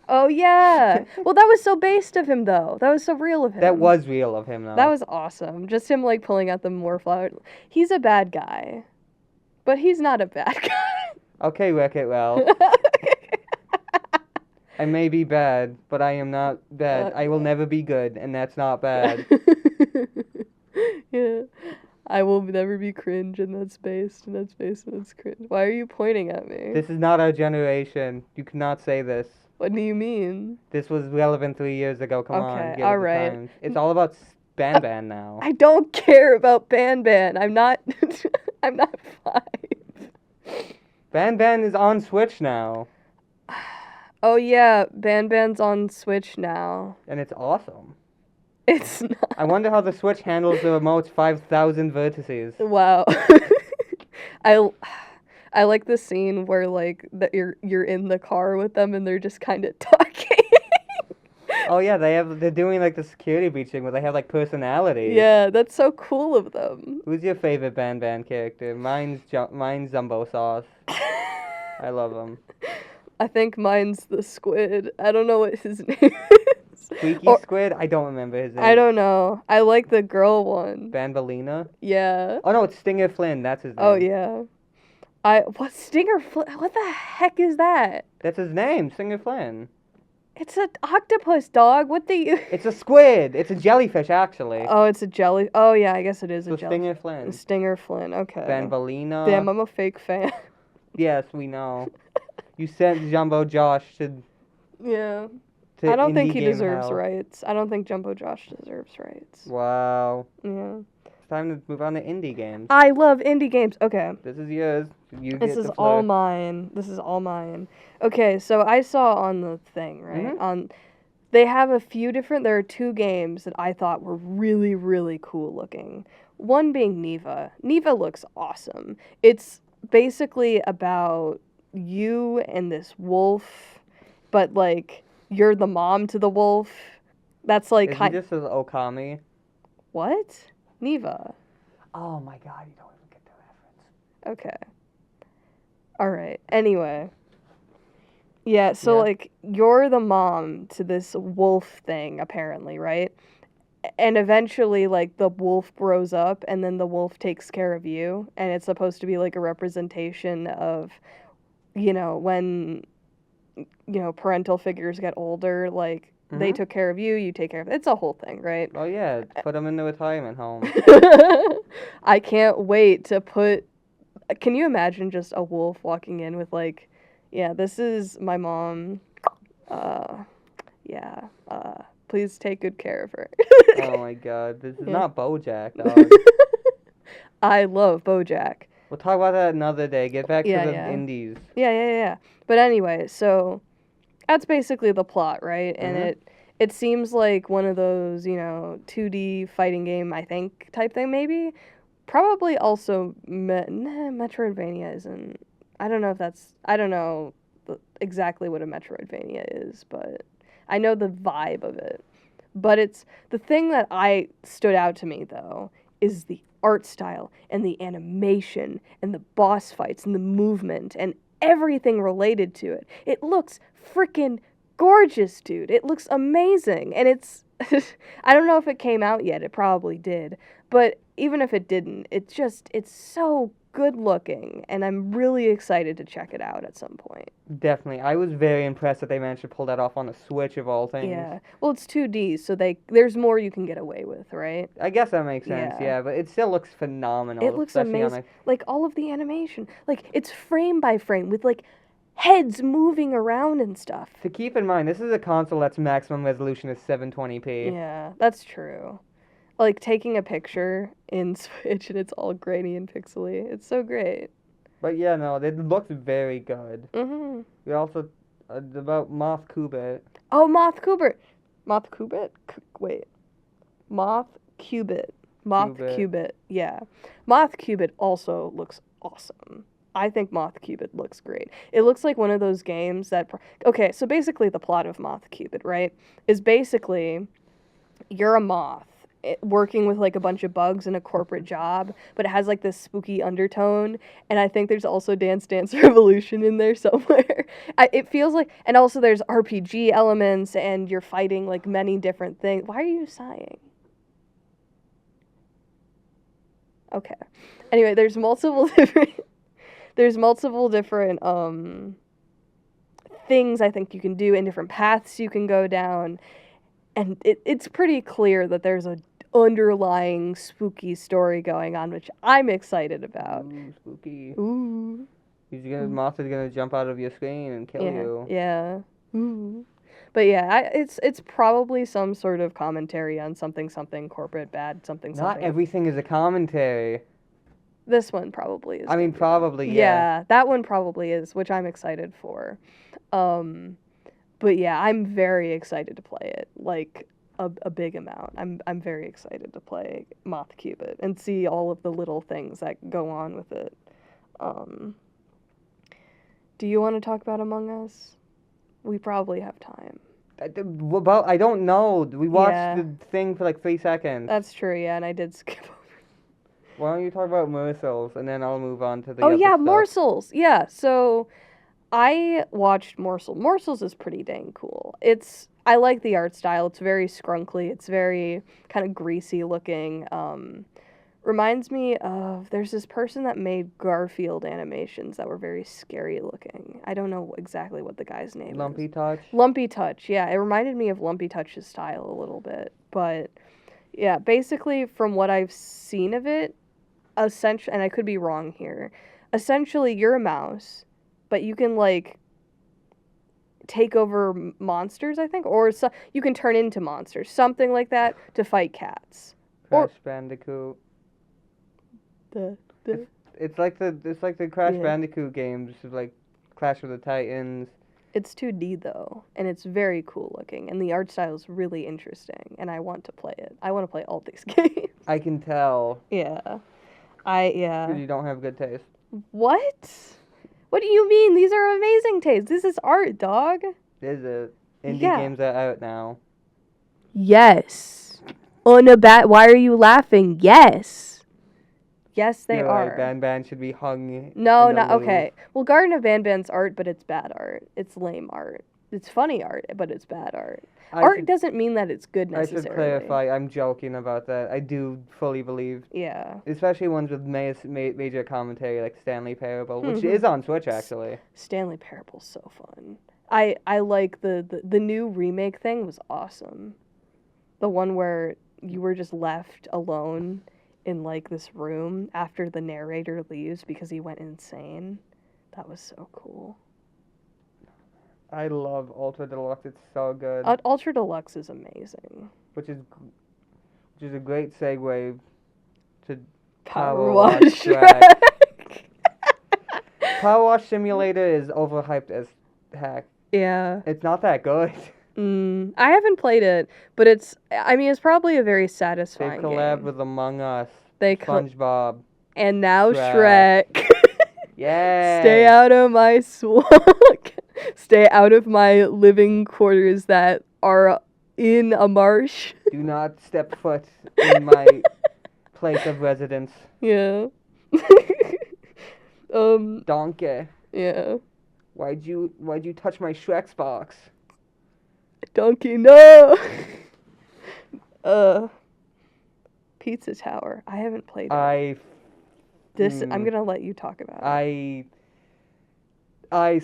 Oh, yeah. Well, that was so based of him, though. That was so real of him. That was real of him, though. That was awesome. Just him, like, pulling out the more flowers. He's a bad guy. But he's not a bad guy. Okay, Wreck-It Well. I may be bad, but I am not bad. I will never be good, and that's not bad. Yeah. I will never be cringe, and that's based, and that's based, and that's cringe. Why are you pointing at me? This is not our generation. You cannot say this. What do you mean? This was relevant 3 years ago. Come on. Okay, alright. It's all about Ban Ban now. I don't care about Ban Ban. I'm not... I'm not 5. Ban Ban is on Switch now. Oh yeah, Ban Ban's on Switch now. And it's awesome. It's not. I wonder how the Switch handles the remote's 5,000 vertices. Wow. I like the scene where like that you're in the car with them and they're just kind of talking. Oh yeah, they're doing like the security breaching where they have like personalities. Yeah, that's so cool of them. Who's your favorite Ban Ban character? Mine's Zumbo Sauce. I love him. I think mine's the squid. I don't know what his name is. Squeaky Squid? I don't remember his name. I don't know. I like the girl one. Banbalina? Yeah. Oh no, it's Stinger Flynn. That's his name. Oh yeah. What Stinger Flynn? What the heck is that? That's his name, Stinger Flynn. It's an octopus, dog. What the? It's a squid. It's a jellyfish, actually. Oh, it's a jelly. Oh yeah, I guess it is a jellyfish. Stinger Flynn. Stinger Flynn. Okay. Banbalina. Damn, I'm a fake fan. Yes, we know. You sent Jumbo Josh to... Yeah. To I don't think indie he game deserves hell. rights. I don't think Jumbo Josh deserves rights. Wow. Yeah. It's time to move on to indie games. I love indie games. Okay. This is yours. This is all mine. This is all mine. Okay, so I saw on the thing, right? Mm-hmm. They have a few different... There are 2 games that I thought were really, really cool looking. One being Neva. Neva looks awesome. It's basically about you and this wolf, but like you're the mom to the wolf. That's like Is he just as Okami? What? Neva. Oh my god, you don't even get the reference. Okay. Alright. Anyway. Yeah, so like you're the mom to this wolf thing, apparently, right? and eventually, like, the wolf grows up, and then the wolf takes care of you, and it's supposed to be, like, a representation of, when, parental figures get older, like, they took care of you, you take care of... It's a whole thing, right? Oh, yeah, put them in the retirement home. I can't wait to put... Can you imagine just a wolf walking in with, like, yeah, this is my mom, please take good care of her. Oh my god, this is Yeah. not BoJack, dog. I love BoJack. We'll talk about that another day. Get back to the Yeah. indies. Yeah. But anyway, so that's basically the plot, right? And it seems like one of those, 2D fighting game, I think, type thing, maybe. Probably also Metroidvania isn't... I don't know exactly what a Metroidvania is, but I know the vibe of it. But it's... The thing that stood out to me, though, is the art style and the animation and the boss fights and the movement and everything related to it. It looks freaking gorgeous, dude. It looks amazing. And it's... I don't know if it came out yet. It probably did. But even if it didn't, it's so good looking, and I'm really excited to check it out at some point. Definitely. I was very impressed that they managed to pull that off on a Switch of all things. Yeah. Well, it's 2D, so there's more you can get away with, right? I guess that makes sense, yeah, but it still looks phenomenal. It looks amazing. Like, all of the animation. Like, it's frame by frame with, like, heads moving around and stuff. To keep in mind, this is a console that's maximum resolution is 720p. Yeah, that's true. Like, taking a picture in Switch and it's all grainy and pixely. It's so great. But yeah, no, it looks very good. Mm-hmm. We also, about Moth Cubit. Oh, Moth Cubit. Moth Cubit? Wait. Moth Cubit. Moth Cubit. Yeah. Moth Cubit also looks awesome. I think Moth Cubit looks great. It looks like one of those games that... Okay, so basically the plot of Moth Cubit, right, is basically you're a moth working with, like, a bunch of bugs in a corporate job, but it has, like, this spooky undertone, and I think there's also Dance Dance Revolution in there somewhere. It feels like... And also there's RPG elements, and you're fighting, like, many different things. Why are you sighing? Okay. Anyway, there's multiple different things I think you can do, and different paths you can go down, and it's pretty clear that there's a underlying spooky story going on, which I'm excited about. Ooh, spooky. Ooh. Moth is gonna jump out of your screen and kill you. Yeah. Ooh. But yeah, it's probably some sort of commentary on something corporate bad something. Not everything is a commentary. This one probably is. I mean, probably, yeah. Yeah, that one probably is, which I'm excited for. But yeah, I'm very excited to play it, like a big amount. I'm very excited to play Moth Cubit and see all of the little things that go on with it. Do you want to talk about Among Us? We probably have time. Well, I don't know. We watched the thing for like 3 seconds. That's true, yeah, and I did skip over. Why don't you talk about Morsels, and then I'll move on to the other other stuff. Morsels! Yeah, so I watched Morsels. Morsels is pretty dang cool. I like the art style. It's very scrunkly. It's very kind of greasy looking. Reminds me of... There's this person that made Garfield animations that were very scary looking. I don't know exactly what the guy's name is. Lumpy Touch? Lumpy Touch, yeah. It reminded me of Lumpy Touch's style a little bit. But, yeah, basically from what I've seen of it, essentially, and I could be wrong here, essentially you're a mouse, but you can, like, take over monsters, I think, or you can turn into monsters, something like that, to fight cats. Crash Bandicoot. It's like the Crash Bandicoot games, like Clash of the Titans. It's 2D though, and it's very cool looking, and the art style is really interesting, and I want to play it. I want to play all these games. I can tell. Yeah. Because you don't have good taste. What? What do you mean? These are amazing tastes. This is art, dog. Is it? Indie games are out now. Yes. Why are you laughing? Yes. Yes, they are. Right. Ban Ban should be hung. No, not okay. Well, Garden of Banban's art, but it's bad art. It's lame art. it's funny art, but it's bad art. I Art should, doesn't mean that it's good I necessarily. should clarify, I'm joking about that. I do fully believe. Yeah. Especially ones with major commentary like Stanley Parable, which is on Switch actually. Stanley Parable's so fun. I like the new remake thing was awesome. The one where you were just left alone in like this room after the narrator leaves because he went insane. That was so cool. I love Ultra Deluxe. It's so good. Ultra Deluxe is amazing. Which is a great segue to Power Wash Track. Track. Power Wash Simulator is overhyped as heck. Yeah. It's not that good. I haven't played it, but it's probably a very satisfying They collab game. with Among Us, They SpongeBob, and now Shrek. Shrek. Yeah. Stay out of my swamp. Stay out of my living quarters that are in a marsh. Do not step foot in my place of residence. Yeah. Donkey. Yeah. Why'd you touch my Shrek's box? Donkey, no. Pizza Tower. I haven't played it. I'm gonna let you talk about it. I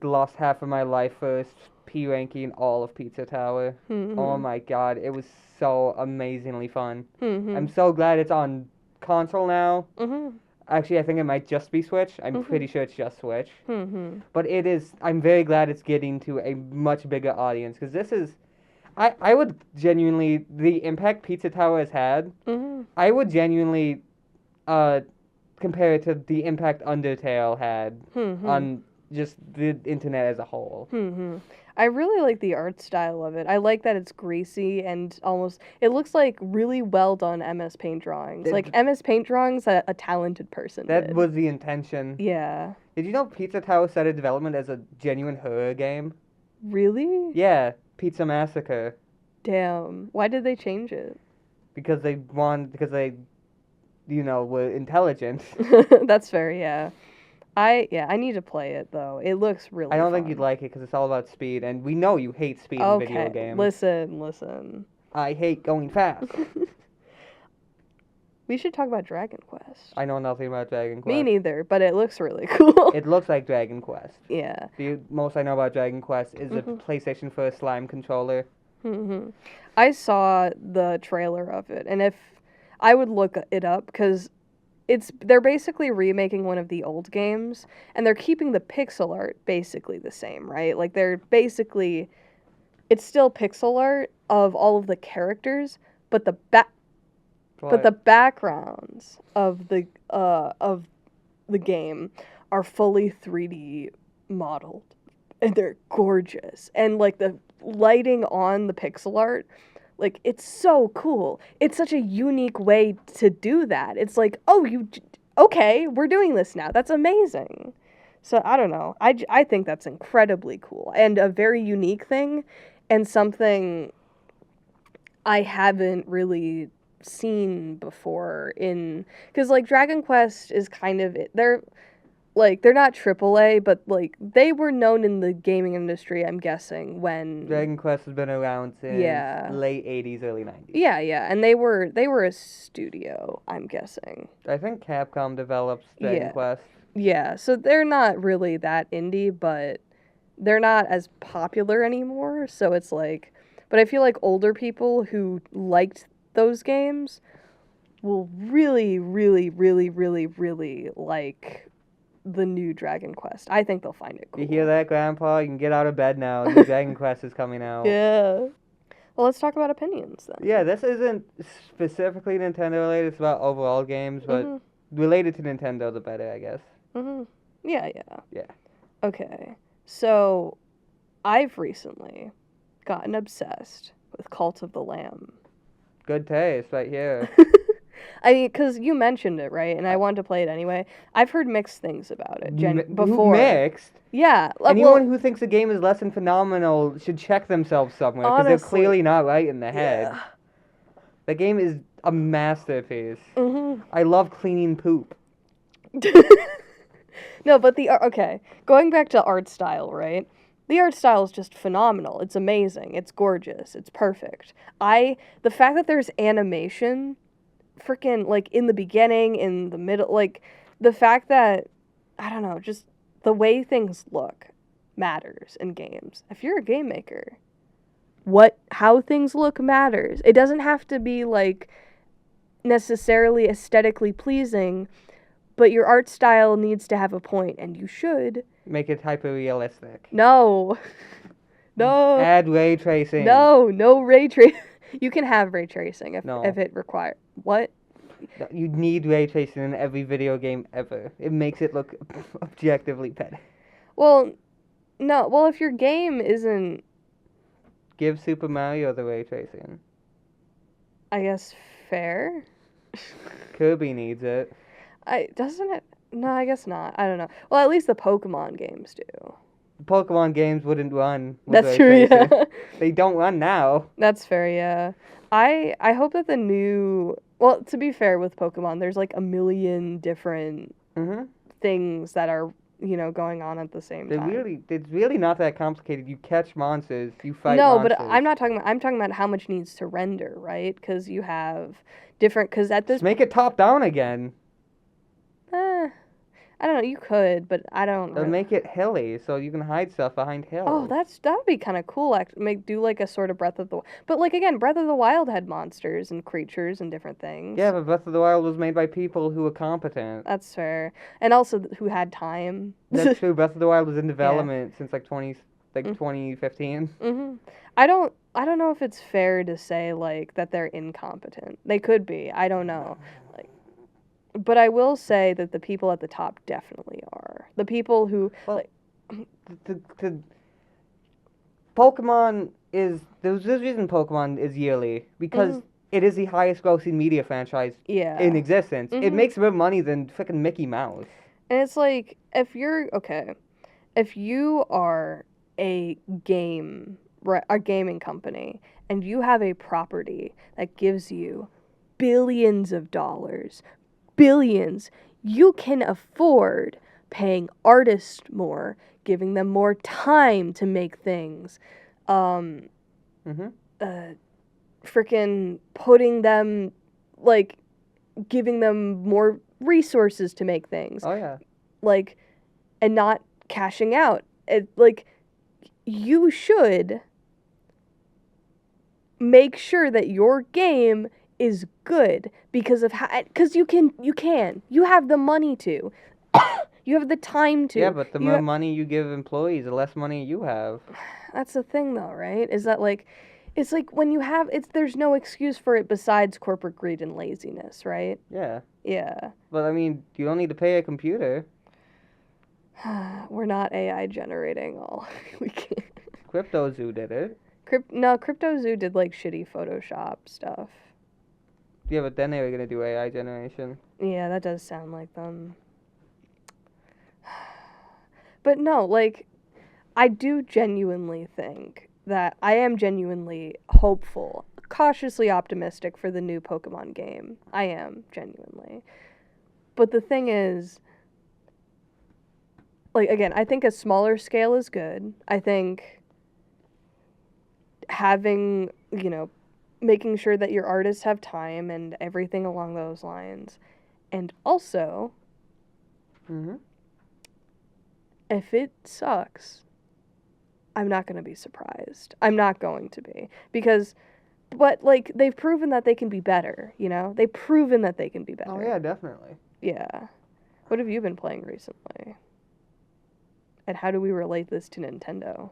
lost half of my life first P ranking all of Pizza Tower. Mm-hmm. Oh my god, it was so amazingly fun. Mm-hmm. I'm so glad it's on console now. Mm-hmm. Actually, I think it might just be Switch. I'm pretty sure it's just Switch. Mm-hmm. But I'm very glad it's getting to a much bigger audience because this is, I would genuinely, the impact Pizza Tower has had, I would genuinely compare it to the impact Undertale had on just the internet as a whole. I really like the art style of it. I like that it's greasy and it looks like really well done MS Paint drawings. Like MS Paint drawings that a talented person That did. was the intention. Yeah. Did you know Pizza Tower started development as a genuine horror game? Really? Yeah, Pizza Massacre. Damn. Why did they change it? Because they, were intelligent. That's fair, yeah. I need to play it though. It looks really I don't fun. think you'd like it because it's all about speed, and we know you hate speed in video games. Listen. I hate going fast. We should talk about Dragon Quest. I know nothing about Dragon Quest. Me neither, but it looks really cool. It looks like Dragon Quest. Yeah. The most I know about Dragon Quest is a PlayStation 1 slime controller. I saw the trailer of it, and if I would look it up because they're basically remaking one of the old games, and they're keeping the pixel art basically the same, right? Like it's still pixel art of all of the characters, but the backgrounds of the game are fully 3D modeled, and they're gorgeous, and like the lighting on the pixel art. Like, it's so cool. It's such a unique way to do that. It's like, okay, we're doing this now. That's amazing. So, I don't know. I think that's incredibly cool and a very unique thing and something I haven't really seen before because, like, Dragon Quest is kind of, they're not AAA, but, like, they were known in the gaming industry, I'm guessing, when... Dragon Quest has been around since late 80s, early 90s. Yeah, and they were a studio, I'm guessing. I think Capcom develops Dragon Quest. Yeah, so they're not really that indie, but they're not as popular anymore, so it's like... But I feel like older people who liked those games will really, really, really, really, really like... the new Dragon Quest. I think they'll find it cool. You hear that, Grandpa? You can get out of bed now. New Dragon Quest is coming out. Yeah. Well, let's talk about opinions then. Yeah, this isn't specifically Nintendo related. It's about overall games, but related to Nintendo, the better, I guess. Yeah. Yeah. Okay. So, I've recently gotten obsessed with Cult of the Lamb. Good taste right here. Because you mentioned it, right? And I wanted to play it anyway. I've heard mixed things about it before. Mixed? Yeah. Anyone who thinks the game is less than phenomenal should check themselves somewhere, because they're clearly not right in the head. Yeah. The game is a masterpiece. I love cleaning poop. No, but okay, going back to art style, right? The art style is just phenomenal. It's amazing. It's gorgeous. It's perfect. The fact that there's animation, freaking, like, in the beginning, in the middle, like, the fact that, I don't know, just the way things look matters in games. If you're a game maker, how things look matters. It doesn't have to be, like, necessarily aesthetically pleasing, but your art style needs to have a point, and you should. Make it hyper-realistic. No. No. Add ray tracing. No ray tracing. You can have ray tracing if it requires. What? You need ray tracing in every video game ever. It makes it look objectively better. Well, no. Well, if your game isn't... Give Super Mario the ray tracing. I guess fair. Kirby needs it. Doesn't it? No, I guess not. I don't know. Well, at least the Pokemon games do. Pokemon games wouldn't run with That's ray true, tracing. yeah. They don't run now. That's fair, yeah. I hope that the new... Well, to be fair with Pokemon, there's like a million different things that are, going on at the same time. It's really not that complicated. You catch monsters, you fight No, monsters. but I'm talking about how much needs to render, right? Because you have different... Because at this... Just make it top-down again. I don't know, you could, but I don't Or make it hilly, so you can hide stuff behind hills. Oh, that would be kind of cool, do like a sort of Breath of the Wild. But, like, again, Breath of the Wild had monsters and creatures and different things. Yeah, but Breath of the Wild was made by people who were competent. That's fair. And also who had time. That's true. Breath of the Wild was in development since, 2015. Mm-hmm. I don't know if it's fair to say, like, that they're incompetent. They could be. I don't know. But I will say that the people at the top definitely are. The people who... The Pokemon is... There's this reason Pokemon is yearly. Because it is the highest grossing media franchise in existence. It makes more money than frickin' Mickey Mouse. And it's like, if you are a gaming company, and you have a property that gives you billions of dollars... billions, you can afford paying artists more, giving them more time to make things, freaking putting them, like, giving them more resources to make things. Oh, yeah. Like, and not cashing out. You should make sure that your game is good because you have the money to. You have the time to. Yeah, but the more money you give employees, the less money you have. That's the thing, though, right? Is that, like, it's like when you have, there's no excuse for it besides corporate greed and laziness, right? Yeah. Yeah. But, I mean, you don't need to pay a computer. We're not AI generating all. We can't. CryptoZoo did it. CryptoZoo did, like, shitty Photoshop stuff. Yeah, but then they were gonna do AI generation. Yeah, that does sound like them. But no, like, I do genuinely think that I am genuinely hopeful, cautiously optimistic for the new Pokemon game. I am, genuinely. But the thing is, like, again, I think a smaller scale is good. I think having, making sure that your artists have time and everything along those lines. And also, if it sucks, I'm not going to be surprised. I'm not going to be. But, like, they've proven that they can be better, They've proven that they can be better. Oh, yeah, definitely. Yeah. What have you been playing recently? And how do we relate this to Nintendo?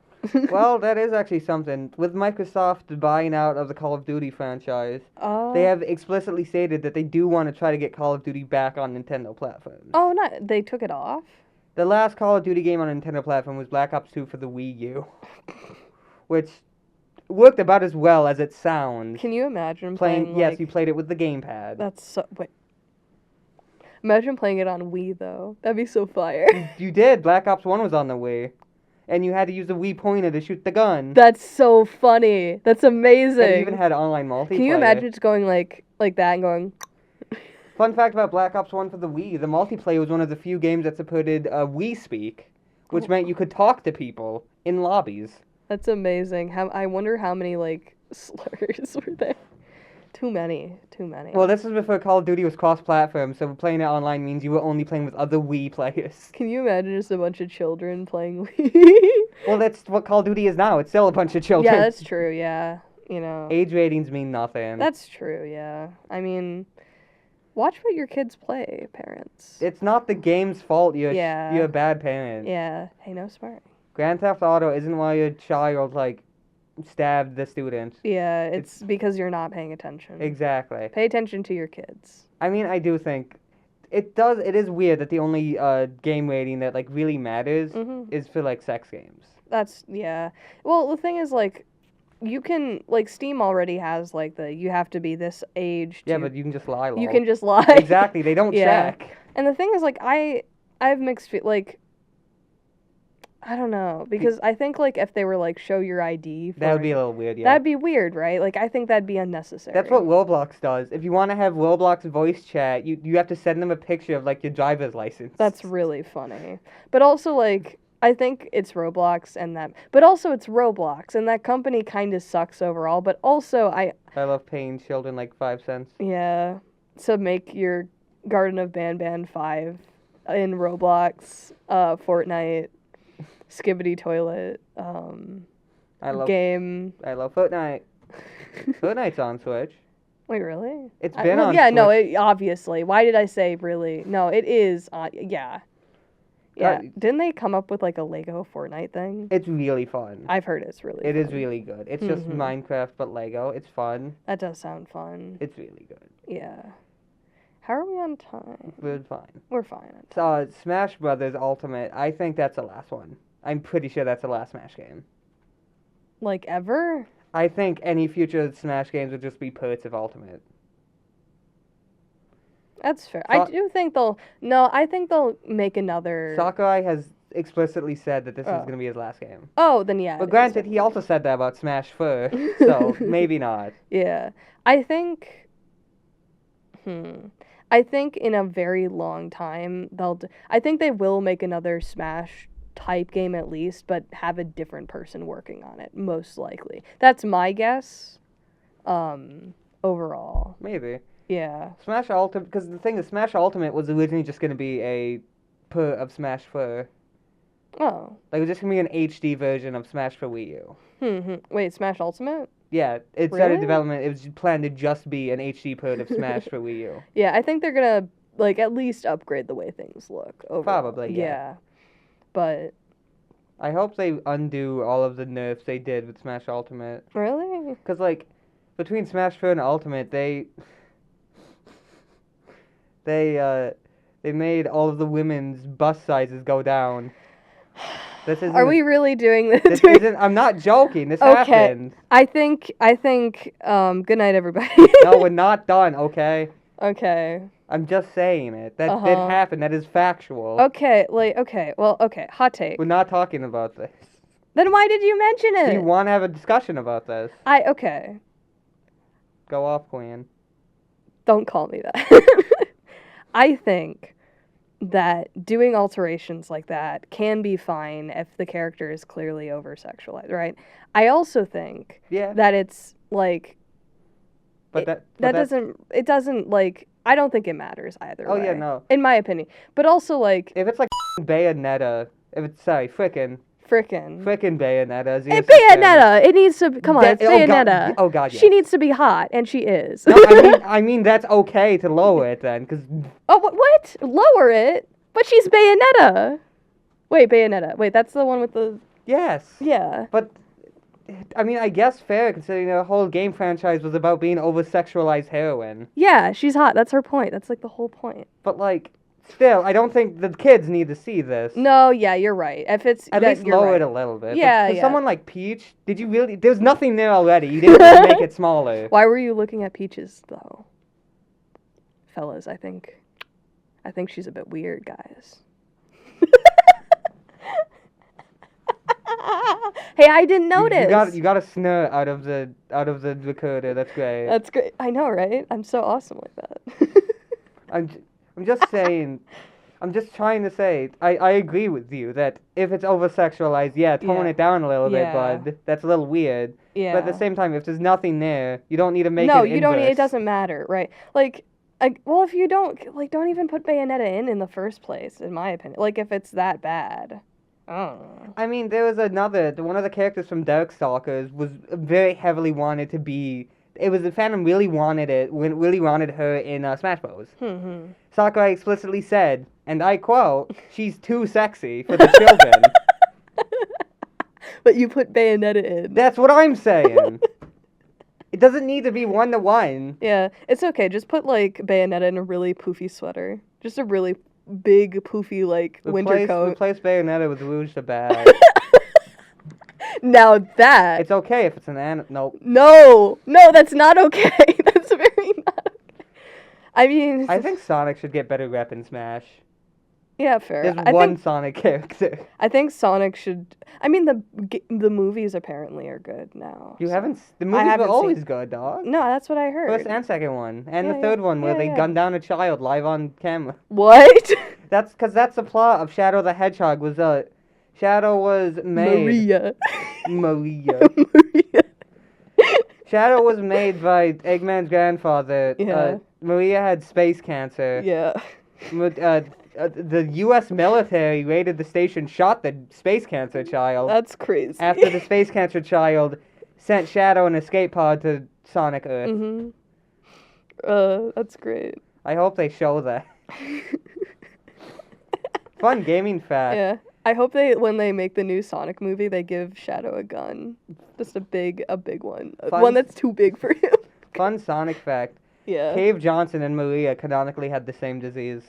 Well, that is actually something. With Microsoft buying out of the Call of Duty franchise, they have explicitly stated that they do want to try to get Call of Duty back on Nintendo platforms. Oh, they took it off? The last Call of Duty game on a Nintendo platform was Black Ops 2 for the Wii U, which worked about as well as it sounds. Can you imagine playing Yes, you played it with the gamepad. That's so... Wait. Imagine playing it on Wii, though. That'd be so fire. You did. Black Ops 1 was on the Wii. And you had to use the Wii pointer to shoot the gun. That's so funny. That's amazing. And it even had online multiplayer. Can you imagine just going like that and going... Fun fact about Black Ops 1 for the Wii, the multiplayer was one of the few games that supported Wii Speak, which meant you could talk to people in lobbies. That's amazing. I wonder how many, like, slurs were there. Too many. Well, this was before Call of Duty was cross-platform, so playing it online means you were only playing with other Wii players. Can you imagine just a bunch of children playing Wii? Well, that's what Call of Duty is now. It's still a bunch of children. Yeah, that's true, yeah. You know. Age ratings mean nothing. That's true, yeah. I mean, watch what your kids play, parents. It's not the game's fault you're Yeah. a bad parent. Yeah. Hey, no swearing. Grand Theft Auto isn't why your child, like, stabbed the student. Yeah, it's because you're not paying attention. Exactly. Pay attention to your kids. I mean, I do think it is weird that the only game rating that, like, really matters is for, like, sex games. That's, yeah. Well, the thing is, like, you can, like, Steam already has, like, you have to be this age to... Yeah, but you can just lie, lol. You can just lie. Exactly, they don't Yeah. check. And the thing is, like, I have mixed, like, I don't know, because I think, like, if they were, like, show your ID for... That would be a little weird, yeah. That'd be weird, right? Like, I think that'd be unnecessary. That's what Roblox does. If you want to have Roblox voice chat, you have to send them a picture of, like, your driver's license. That's really funny. But also, like, I think it's Roblox and that... But also, it's Roblox, and that company kind of sucks overall, but also, I love paying children, like, 5 cents. Yeah. To make your Garden of Banban 5 in Roblox, Fortnite... Skibbity Toilet, game. I love Fortnite. Fortnite's on Switch. Wait, really? It's been on yeah, Switch. no, obviously. Why did I say really? No, it is on, yeah. Yeah. Didn't they come up with, like, a Lego Fortnite thing? It's really fun. I've heard it's really fun. It is really good. It's just Minecraft but Lego. It's fun. That does sound fun. It's really good. Yeah. How are we on time? We're fine. We're fine on time. Smash Brothers Ultimate, I think that's the last one. I'm pretty sure that's the last Smash game. Like, ever? I think any future Smash games would just be parts of Ultimate. That's fair. I do think I think they'll make another... Sakurai has explicitly said that this is going to be his last game. Oh, then yeah. But granted, he also said that about Smash 4, so maybe not. Yeah. I think in a very long time, I think they will make another Smash type game at least, but have a different person working on it, most likely. That's my guess, overall. Maybe. Yeah. Smash Ultimate, because the thing is, Smash Ultimate was originally just going to be a port of Smash 4. Oh. Like, it was just going to be an HD version of Smash for Wii U. Wait, Smash Ultimate? Yeah, it started development. It was planned to just be an HD port of Smash for Wii U. Yeah, I think they're going to, like, at least upgrade the way things look overall. Probably, yeah. But I hope they undo all of the nerfs they did with Smash Ultimate. Really? Because, like, between Smash 4 and Ultimate, they made all of the women's bust sizes go down. Are we really doing this? This isn't, I'm not joking. This happened. I think, good night, everybody. No, we're not done, okay? Okay. I'm just saying it. That did happen. That is factual. Okay, hot take. We're not talking about this. Then why did you mention it? Do you want to have a discussion about this? Okay. Go off, Queen. Don't call me that. I think that doing alterations like that can be fine if the character is clearly over-sexualized, right? I also think that it's, like... But it doesn't, like... I don't think it matters either way. Oh, yeah, no. In my opinion. But also, like... If it's, like, Bayonetta... frickin' Bayonetta. Hey, Bayonetta! It needs to... Come on, it's Bayonetta. Oh, God, yes. She needs to be hot, and she is. No, I mean, that's okay to lower it, then, because... Oh, what? Lower it? But she's Bayonetta! Wait, Bayonetta. Wait, that's the one with the... Yes. Yeah. But... I mean, I guess fair, considering the whole game franchise was about being over-sexualized heroine. Yeah, she's hot. That's her point. That's, like, the whole point. But, like, still, I don't think the kids need to see this. No, yeah, you're right. If it's... At least lower it a little bit. Yeah, but someone like Peach, did you really... There's nothing there already. You didn't really make it smaller. Why were you looking at Peaches, though? Fellas, I think she's a bit weird, guys. Hey, I didn't notice. You got a snur out of the recorder. That's great. That's great. I know, right? I'm so awesome like that. I'm just saying. I'm just trying to say, I agree with you that if it's over-sexualized, yeah, tone Yeah. it down a little bit, Yeah. bud. That's a little weird. Yeah. But at the same time, if there's nothing there, you don't need to make No, it you don't. It inverse. doesn't matter, right? Like, well, if you don't even put Bayonetta in the first place, in my opinion. Like, if it's that bad. Oh. I mean, there was one of the characters from Darkstalkers was very heavily wanted to be. It was the fandom really wanted really wanted her in Smash Bros. Sakurai explicitly said, and I quote, "She's too sexy for the children." But you put Bayonetta in. That's what I'm saying. It doesn't need to be 1-to-1. Yeah, it's okay. Just put like Bayonetta in a really poofy sweater. Just a really big poofy winter coat. Replace Bayonetta with Rouge the Bad. Now that It's okay if it's an nope. No, that's not okay. That's very not okay. I mean, I think Sonic should get better rep in Smash. yeah, fair. There's I one think, Sonic character. I think Sonic should. I mean, the movies apparently are good now. You so. haven't. The movies were haven't always seen- good, dog. No, that's what I heard. First and second one, and Yeah, the third one where yeah, they yeah. gunned down a child live on camera. What? That's the plot of Shadow the Hedgehog. Shadow was made. Maria. Maria. Maria. Shadow was made by Eggman's grandfather. Yeah. Maria had space cancer. Yeah. The U.S. military raided the station, shot the space cancer child. That's crazy. After the space cancer child sent Shadow an escape pod to Sonic Earth. That's great. I hope they show that. Fun gaming fact. Yeah. I hope when they make the new Sonic movie, they give Shadow a gun. Just a big one. Fun- One that's too big for him. Fun Sonic fact. Yeah. Cave Johnson and Maria canonically had the same disease.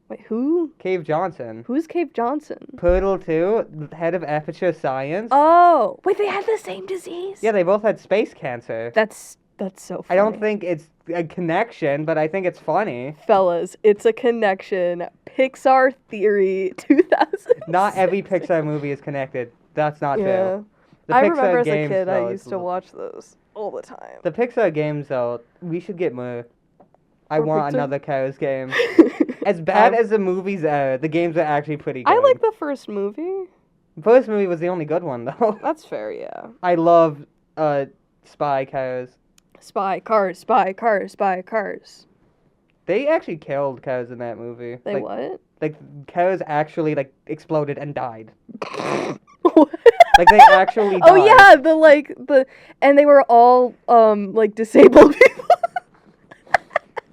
Wait, who? Cave Johnson. Who's Cave Johnson? Poodle 2, head of Aperture Science. Oh, wait, they had the same disease? Yeah, they both had space cancer. That's so funny. I don't think it's a connection, but I think it's funny. Fellas, it's a connection. Pixar Theory 2000. Not every Pixar movie is connected. That's not Yeah. true. The I Pixar remember as a games, kid, though, I used to watch those all the time. The Pixar games, though, we should get more. I More want Pixar? another Cars game. As bad as the movies are, the games are actually pretty good. I like the first movie. The first movie was the only good one, though. That's fair, yeah. I love Spy Cars. Spy cars. They actually killed Cars in that movie. They what? Like, Cars actually, exploded and died. What? Like, they actually died. Oh yeah, and they were all disabled people.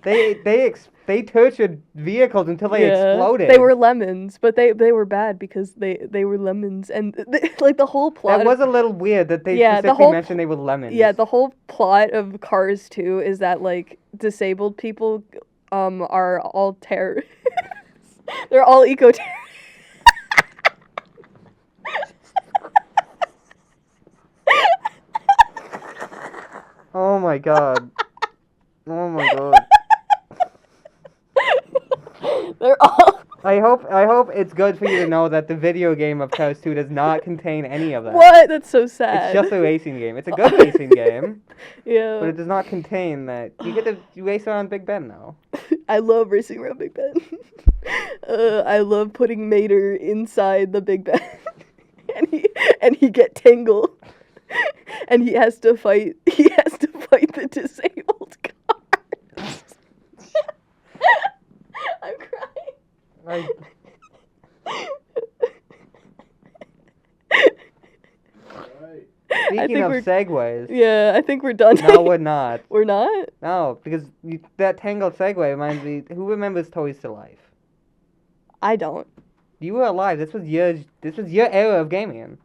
They tortured vehicles until they exploded. They were lemons, but they were bad because they were lemons, and the whole plot. That was a little weird that they specifically mentioned they were lemons. Yeah, the whole plot of Cars 2 is that disabled people are all terrorists. They're all eco-terrorists. Oh my god. Oh my god. They're all. I hope it's good for you to know that the video game of Cars 2 does not contain any of that. What? That's so sad. It's just a racing game. It's a good racing game, Yeah. but it does not contain that. You get to race around Big Ben now. I love racing around Big Ben. I love putting Mater inside the Big Ben, and he get tangled, and he has to fight the disabled cars. I'm crying. Speaking of segues. Yeah, I think we're done. No, we're not. We're not? No, because that tangled segue reminds me. Who remembers Toys to Life? I don't. You were alive. This was your era of gaming.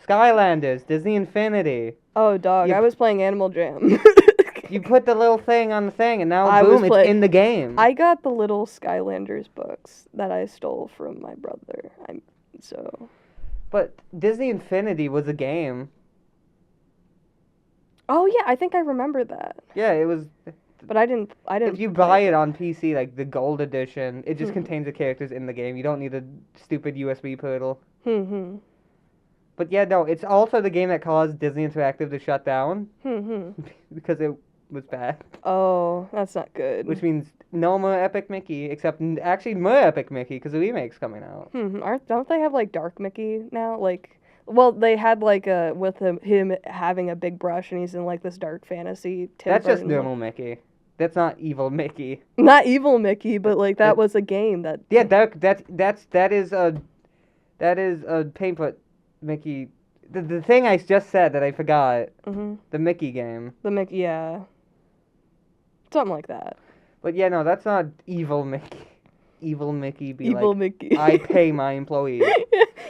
Skylanders, Disney Infinity. Oh, dog! You- I was playing Animal Jam. You put the little thing on the thing, and now I boom, was it's in the game. I got the little Skylanders books that I stole from my brother. But Disney Infinity was a game. Oh yeah, I think I remember that. Yeah, it was. But I didn't. If you buy it on PC, like the gold edition, it just contains the characters in the game. You don't need a stupid USB portal. But yeah, no, it's also the game that caused Disney Interactive to shut down because was bad. Oh, that's not good. Which means no more Epic Mickey, except actually more Epic Mickey because the remake's coming out. Don't they have like Dark Mickey now? Like, well, they had like with him having a big brush and he's in like this dark fantasy. That's just normal Mickey. That's not evil Mickey. Not evil Mickey, but like that was a game that. Yeah, that is a paintbrush Mickey. The thing I just said that I forgot. The Mickey game. The Mickey, yeah. Something like that. But yeah, no, that's not evil Mickey. Evil Mickey be evil like, Mickey. I pay my employees.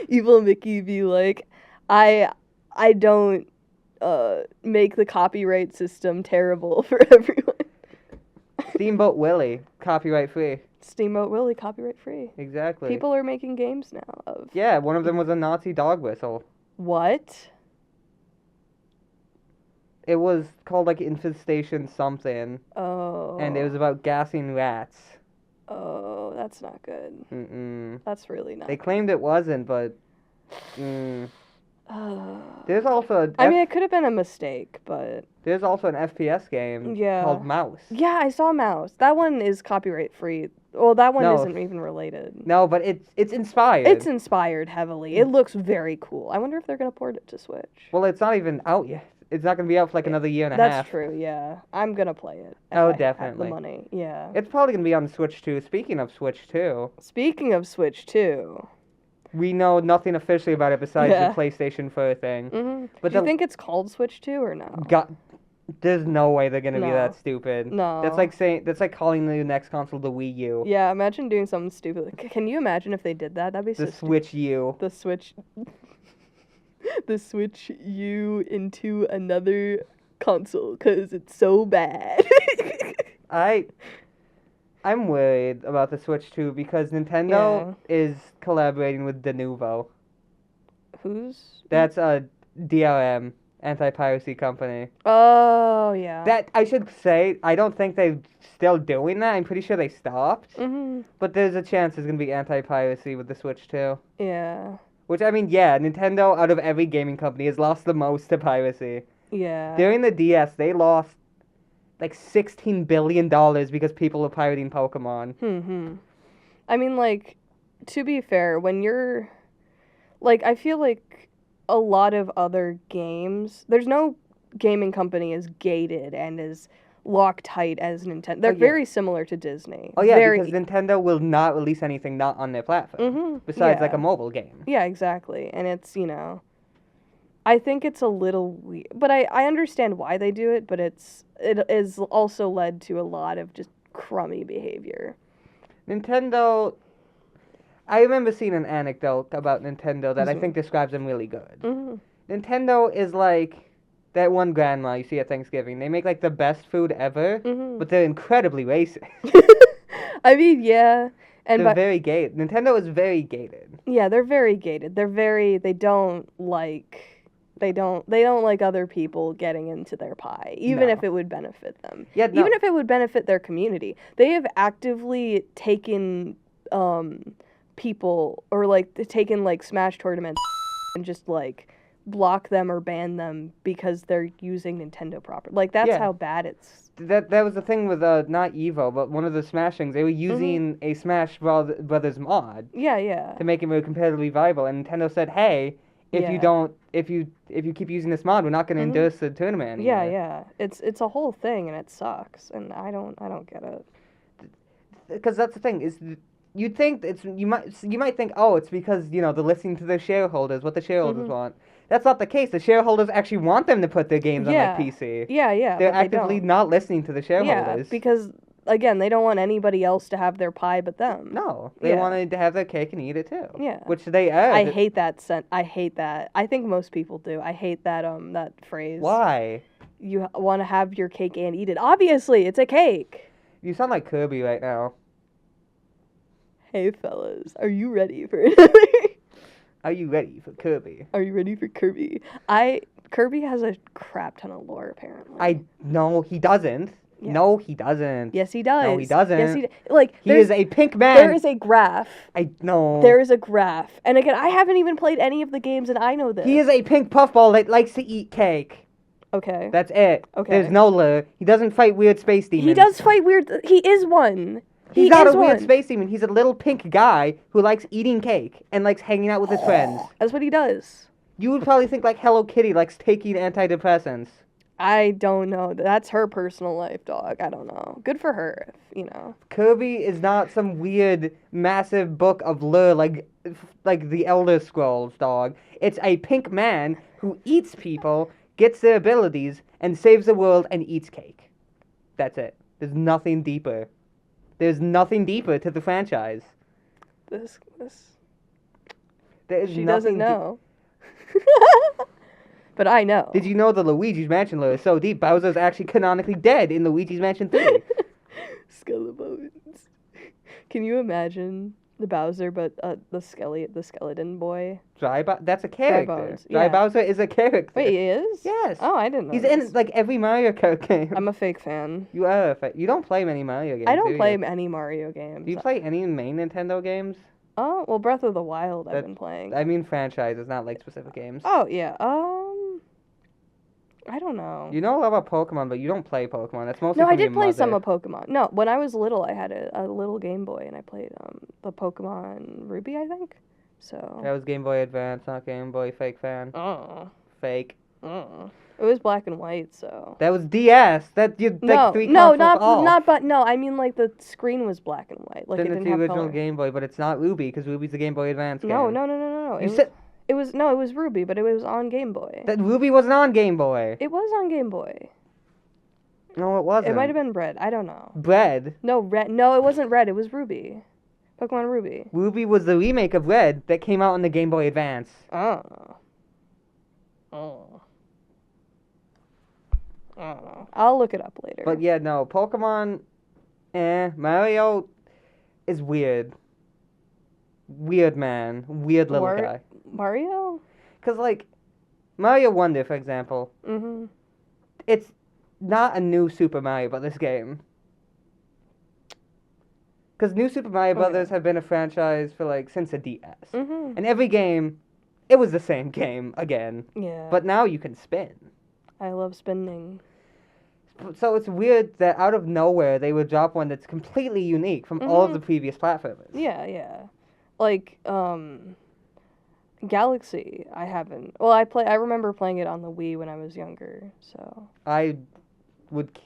Evil Mickey be like, I don't make the copyright system terrible for everyone. Steamboat Willie, copyright free. Steamboat Willie, copyright free. Exactly. People are making games now of. Yeah, one of them was a Nazi dog whistle. What? It was called like Infestation something. Oh. And it was about gassing rats. Oh, that's not good. That's really not. They claimed it wasn't, but. There's also. I mean, it could have been a mistake, but. There's also an FPS game called Mouse. Yeah, I saw Mouse. That one is copyright free. Well, that one isn't even related. No, but it's inspired. It's inspired heavily. It looks very cool. I wonder if they're gonna port it to Switch. Well, it's not even out yet. It's not gonna be out for like another year and a half. That's true. Yeah, I'm gonna play it. Oh, if definitely. I have the money. Yeah. It's probably gonna be on Switch too. Speaking of Switch 2. Speaking of Switch 2. We know nothing officially about it besides the PlayStation 4 thing. But do you think it's called Switch 2 or no? There's no way they're gonna be that stupid. No. That's like calling the next console the Wii U. Yeah, imagine doing something stupid. Like, can you imagine if they did that? That'd be so The Switch U. The Switch. The Switch U into another console because it's so bad. I'm worried about the Switch 2 because Nintendo is collaborating with Denuvo. Who's? That's a DRM, anti-piracy company. Oh, yeah. That, I should say, I don't think they're still doing that. I'm pretty sure they stopped. But there's a chance there's going to be anti-piracy with the Switch 2. Yeah. Which, I mean, yeah, Nintendo, out of every gaming company, has lost the most to piracy. Yeah. During the DS, they lost like $16 billion because people were pirating Pokemon. I mean, like, to be fair, when you're, like, I feel like a lot of other games, there's no gaming company as gated and as Loctite as Nintendo. They're very similar to Disney. Oh, yeah, because Nintendo will not release anything not on their platform. Besides, like, a mobile game. Yeah, exactly. And it's, you know, I think it's a little weird. But I understand why they do it, but it has also led to a lot of just crummy behavior. Nintendo... I remember seeing an anecdote about Nintendo that I think describes them really good. Nintendo is like that one grandma you see at Thanksgiving. They make like the best food ever, but they're incredibly racist. I mean, yeah. And they're very gated. Nintendo is very gated. Yeah, they're very gated. They don't like other people getting into their pie, even if it would benefit them. Yeah, even if it would benefit their community. They have actively taken people, or like taken like Smash tournaments and just like block them or ban them because they're using Nintendo property. Like, that's how bad it's... That was the thing with, not Evo, but one of the Smash things. They were using a Smash Brothers mod. Yeah. To make it more competitively viable. And Nintendo said, hey, if you keep using this mod, we're not going to endorse the tournament anymore. Yeah. It's a whole thing, and it sucks. And I don't get it. Because that's the thing, is... You'd think you might think, oh, it's because, you know, they're listening to their shareholders, what the shareholders want. That's not the case. The shareholders actually want them to put their games on their PC. Yeah. They're actively not listening to the shareholders. Yeah, because, again, they don't want anybody else to have their pie but them. No, they wanted to have their cake and eat it too. Yeah. Which they are. I hate that I hate that. I think most people do. I hate that that phrase. Why? You want to have your cake and eat it. Obviously, it's a cake. You sound like Kirby right now. Hey, fellas, are you ready for Are you ready for Kirby? Are you ready for Kirby? Kirby has a crap ton of lore, apparently. No, he doesn't. Yeah. No, he doesn't. Yes, he does. No, he doesn't. Yes, he does. Like, he is a pink man. There is a graph. I know. There is a graph. And again, I haven't even played any of the games, and I know this. He is a pink puffball that likes to eat cake. Okay. That's it. Okay. There's no lure. He doesn't fight weird space demons. He does fight weird. He is one. He's not a weird space demon. He's a little pink guy who likes eating cake and likes hanging out with his friends. That's what he does. You would probably think like Hello Kitty likes taking antidepressants. I don't know. That's her personal life, dog. I don't know. Good for her, you know. Kirby is not some weird, massive book of lore like the Elder Scrolls, dog. It's a pink man who eats people, gets their abilities, and saves the world and eats cake. That's it. There's nothing deeper. There's nothing deeper to the franchise. This. There's She nothing doesn't know. But I know. Did you know the Luigi's Mansion lore is so deep? Bowser's actually canonically dead in Luigi's Mansion 3. Skelebones. Can you imagine the Bowser, but the skeleton boy? That's a character. Bones, Dry yeah. Bowser is a character. Wait, he is? Yes. Oh, I didn't know. He's this. in like every Mario Kart game. I'm a fake fan. You are. You don't play many Mario games. I don't do play you? any Mario games. Do you play any main Nintendo games? Oh, well, Breath of the Wild I've been playing. I mean franchises, not like specific games. Oh, yeah. I don't know. You know a lot about Pokemon, but you don't play Pokemon. That's mostly No, I from did your play mother. some of Pokemon. No, when I was little, I had a little Game Boy, and I played the Pokemon Ruby, I think. So. That was Game Boy Advance, not Game Boy. Fake fan. Oh. Fake. Oh. It was black and white, so. That was DS. That you like 3 consoles off. I mean like the screen was black and white, like Then it it's didn't the have original color. Game Boy, but it's not Ruby because Ruby's the Game Boy Advance game. No. You It was Ruby, but it was on Game Boy. that Ruby wasn't on Game Boy. It was on Game Boy. No, it wasn't. It might have been Red. I don't know. Red. No, Red. No, it wasn't Red. It was Ruby. Pokemon Ruby. Ruby was the remake of Red that came out on the Game Boy Advance. Oh. I'll look it up later. But yeah, no, Pokemon, Mario is weird. Weird man. Weird little guy. Mario? Because, like, Mario Wonder, for example, Mm-hmm. it's not a new Super Mario Brothers game. Because New Super Mario Brothers have been a franchise for, like, since the DS. Mm-hmm. And every game, it was the same game again. Yeah. But now you can spin. I love spinning. So it's weird that out of nowhere they would drop one that's completely unique from all of the previous platformers. Yeah. Like, Galaxy, I haven't. Well, I remember playing it on the Wii when I was younger, so. I would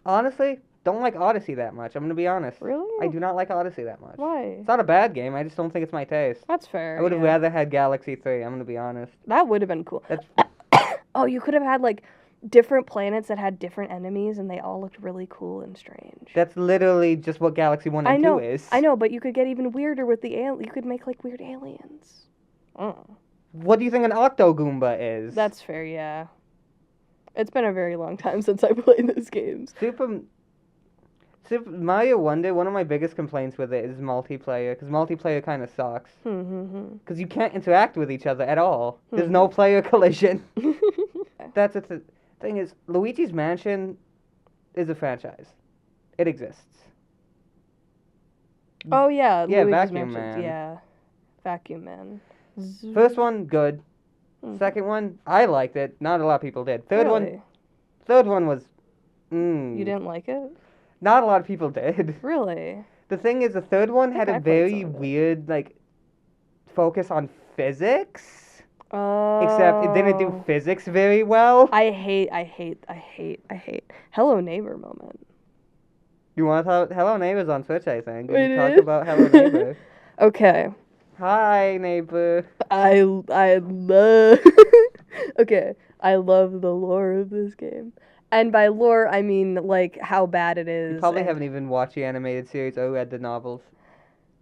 honestly don't like Odyssey that much. I'm gonna be honest. Really? I do not like Odyssey that much. Why? It's not a bad game. I just don't think it's my taste. That's fair. I would have rather had Galaxy 3. I'm gonna be honest. That would have been cool. That's Oh, you could have had like different planets that had different enemies, and they all looked really cool and strange. that's literally just what Galaxy 1 and 2 is. I know, but you could get even weirder with the you could make like weird aliens. Oh. What do you think an Octogoomba is? That's fair, yeah. It's been a very long time since I played those games. Super Mario Wonder, one of my biggest complaints with it is multiplayer, because multiplayer kind of sucks. Because you can't interact with each other at all. There's no player collision. That's the thing is, Luigi's Mansion is a franchise. It exists. Oh yeah, Yeah, Luigi's Vacuum Mansion. Man. Yeah, Vacuum Man. First one, good. Second one, I liked it. Not a lot of people did. Third Really? one was, You didn't like it? not a lot of people did. Really? The thing is, the third one had I a played very some of it. weird, like, focus on physics. Oh. Except it didn't do physics very well. I hate Hello Neighbor moment. You want to talk? Hello Neighbor's on Twitch, I think. It You talk is? about Hello Neighbor. Okay. Hi, neighbor. I love Okay, I love the lore of this game. And by lore, I mean like how bad it is. You probably and- haven't even watched the animated series or read the novels.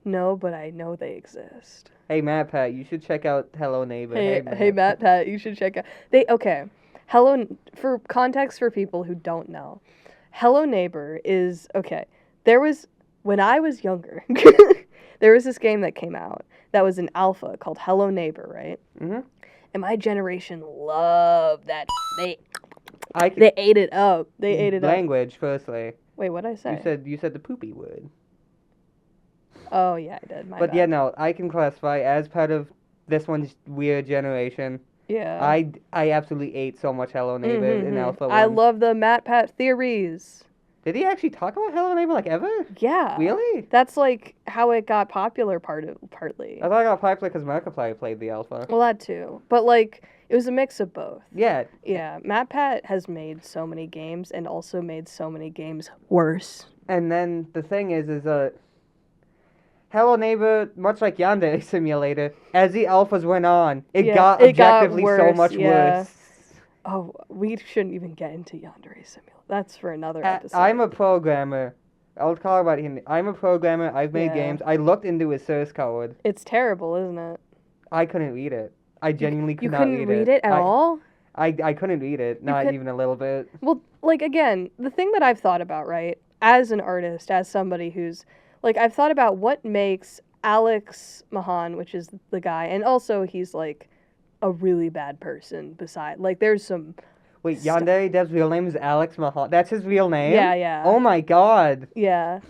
No, but I know they exist. Hey, Matt Pat, you should check out Hello Neighbor. Hey, Matt Pat, you should check out. For context for people who don't know, Hello Neighbor is okay. When I was younger, there was this game that came out that was an alpha called Hello Neighbor, right? Mm-hmm. And my generation loved that. They They ate it up. They ate it up. Language, firstly. Wait, what'd I say? You said the poopy word. Oh yeah, I did. My But bad. yeah, no, I can classify as part of this one's weird generation. Yeah. I absolutely ate so much Hello Neighbor in Alpha 1. I love the MatPat theories. Did he actually talk about Hello Neighbor like ever? Yeah. Really? That's like how it got popular partly. I thought I got popular because Markiplier played the Alpha. Well, that too. But like it was a mix of both. Yeah. Yeah, MatPat has made so many games and also made so many games worse. And then the thing is Hello Neighbor, much like Yandere Simulator, as the alphas went on, it got objectively so much worse. Oh, we shouldn't even get into Yandere Simulator. That's for another episode. I'm a programmer. I'll talk about him. I'm a programmer. I've made games. I looked into his source code. It's terrible, isn't it? I couldn't read it. I genuinely could not read it. You couldn't read it at all? I couldn't read it. Not even a little bit. Well, like, again, the thing that I've thought about, right, as an artist, as somebody who's, like, I've thought about what makes Alex Mahan, which is the guy, and also he's, like, a really bad person beside, like, there's some... Wait, Yandere Dev's real name is Alex Mahan. That's his real name? Yeah, yeah. Oh my god. Yeah.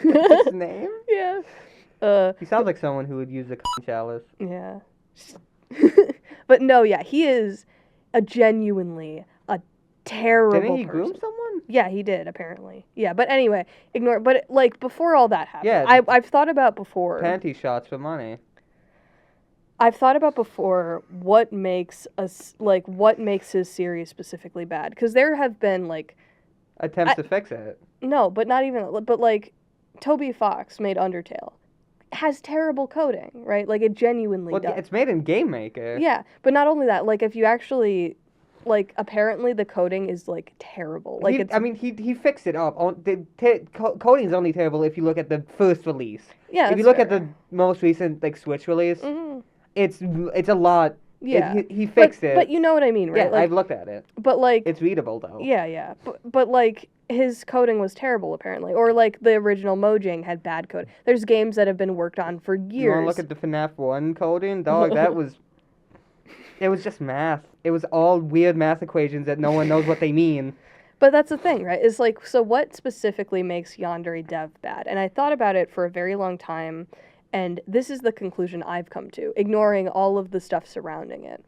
That's his name? Yeah. He sounds like someone who would use a chalice. Yeah. But no, yeah, he is genuinely a terrible person. Didn't he groom someone? Yeah, he did, apparently. Yeah, but anyway, ignore... But, like, before all that happened, yeah, I've thought about before... Panty shots for money. I've thought about before what makes his series specifically bad. Because there have been, like... Attempts to fix it. No, but not even... But, like, Toby Fox made Undertale. Has terrible coding, right? Like, it genuinely does. It's made in Game Maker. Yeah, but not only that, like, if you actually... Like, apparently the coding is, like, terrible. Like, he fixed it up. Coding is only terrible if you look at the first release. Yeah, if you look at the most recent, like, Switch release, it's a lot. Yeah. He fixed it. But you know what I mean, right? Yeah, like, I've looked at it. But, like... It's readable, though. Yeah. But like, his coding was terrible, apparently. Or, like, the original Mojang had bad code. There's games that have been worked on for years. You want to look at the FNAF 1 coding? Dog, that was... It was just math. It was all weird math equations that no one knows what they mean. But that's the thing, right? Is like, so what specifically makes Yandere Dev bad? And I thought about it for a very long time, and this is the conclusion I've come to, ignoring all of the stuff surrounding it,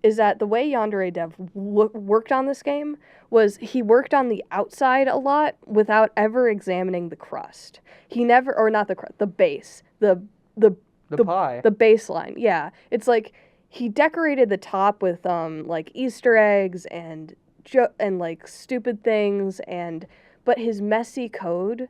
is that the way Yandere Dev worked on this game was he worked on the outside a lot without ever examining the crust. He never, or not the crust, the base, the pie. The baseline, yeah. It's like... He decorated the top with like Easter eggs and like stupid things, but his messy code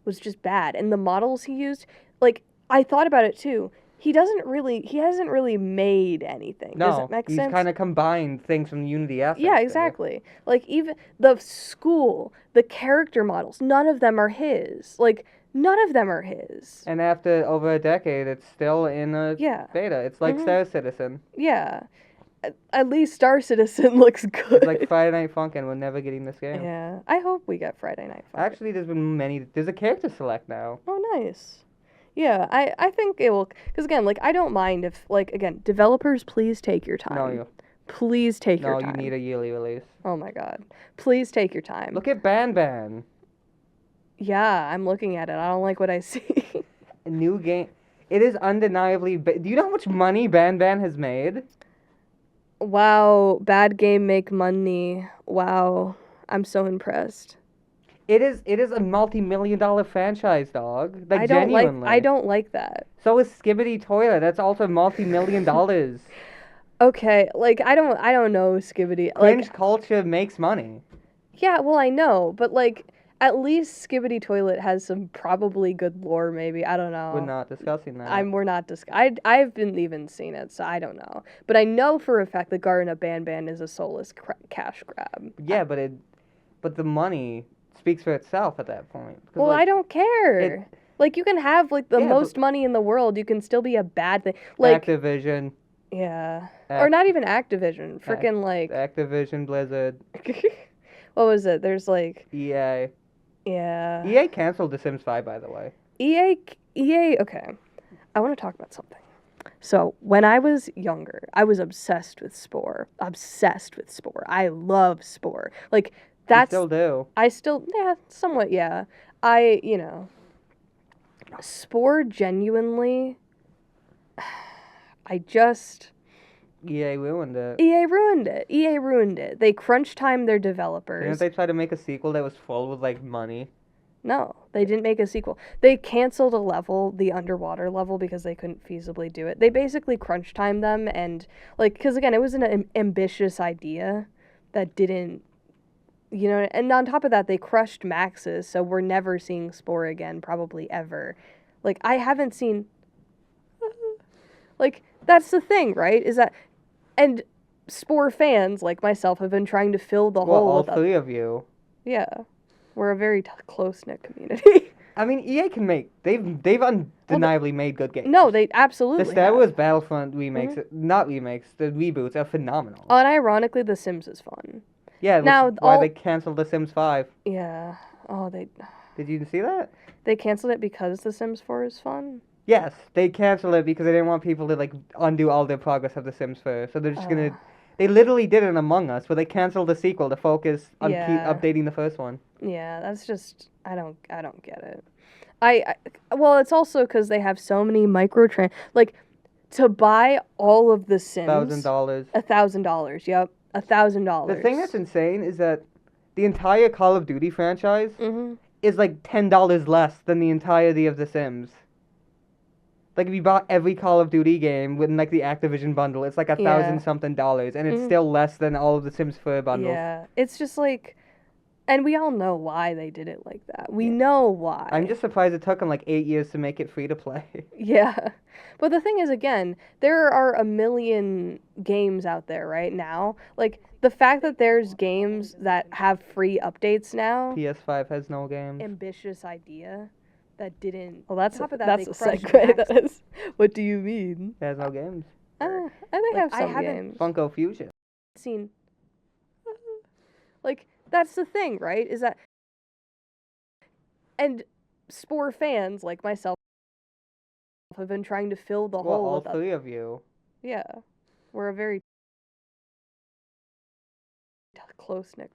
was just bad, and the models he used, like, I thought about it too. He hasn't really made anything. No, does it make sense? He's kind of combined things from the Unity assets. Yeah, exactly. Like, even the school, the character models, none of them are his. Like, none of them are his. And after over a decade, it's still in a beta. It's like Star Citizen. Yeah. At least Star Citizen looks good. It's like Friday Night Funkin'. We're never getting this game. Yeah. I hope we get Friday Night Funkin'. Actually, there's a character select now. Oh, nice. Yeah, I think it will... Because, again, like, I don't mind if, like, again, developers, please take your time. No, please take your time. No, you need a yearly release. Oh, my God. Please take your time. Look at Ban. Yeah, I'm looking at it. I don't like what I see. A new game. It is undeniably... Do you know how much money Ban has made? Wow. Bad game make money. Wow. I'm so impressed. It is a multi-million-dollar franchise, dog. Like, genuinely. I don't like that. So is Skibidi Toilet. That's also multi-million dollars. Okay, like, I don't know Skibidi. Cringe culture makes money. Yeah, well, I know, but, like, at least Skibidi Toilet has some probably good lore, maybe. I don't know. We're not discussing that. We're not discussing. I haven't even seen it, so I don't know. But I know for a fact that Garden of Ban is a soulless cash grab. Yeah, but the money speaks for itself at that point. Well, like, I don't care. Like, you can have, like, the most money in the world. You can still be a bad thing. Like, Activision. Yeah. Or not even Activision. Freaking, like... Activision, Blizzard. What was it? There's, like... EA. Yeah. EA canceled The Sims 5, by the way. EA, okay. I want to talk about something. So, when I was younger, I was obsessed with Spore. I love Spore. Like, that's... You still do. Yeah, somewhat, yeah. Spore genuinely... EA ruined it. EA ruined it. EA ruined it. They crunch time their developers. Didn't they try to make a sequel that was full with like money? No, they didn't make a sequel. They canceled a level, the underwater level, because they couldn't feasibly do it. They basically crunch timed them and, like, because again, it was an ambitious idea that didn't, you know, and on top of that, they crushed Max's, so we're never seeing Spore again, probably ever. Like, I haven't seen, like, that's the thing, right? Is that, and Spore fans, like myself, have been trying to fill the Well, hole all with three of you. Yeah. We're a very close-knit community. I mean, EA can make. They've undeniably made good games. No, they absolutely The Star have. Wars Battlefront remakes, not remakes, the reboots are phenomenal. Unironically, The Sims is fun. Yeah, Now, which is why they canceled The Sims 5. Yeah. Oh, Did you see that? They canceled it because The Sims 4 is fun? Yes, they canceled it because they didn't want people to like undo all their progress of The Sims first. So they're just gonna. They literally did it Among Us, where they canceled the sequel to focus on keep updating the first one. Yeah, that's just I don't get it. I well, it's also because they have so many like to buy all of the Sims. $1,000. $1,000. Yep, $1,000. The thing that's insane is that the entire Call of Duty franchise is like $10 less than the entirety of The Sims. Like if you bought every Call of Duty game with like the Activision bundle, it's like $1,000-something, and it's still less than all of the Sims 4 bundles. Yeah, it's just like, and we all know why they did it like that. We know why. I'm just surprised it took them like 8 years to make it free to play. Yeah, but the thing is, again, there are a million games out there right now. Like the fact that there's games that have free updates now. PS5 has no games. Ambitious idea. That didn't. Well, that's a segue. That is. What do you mean? It has no games. I think have some games. Funko Fusion. Seen. Like that's the thing, right? Is that and Spore fans like myself have been trying to fill the hole. All three of you. Yeah, we're a very close-knit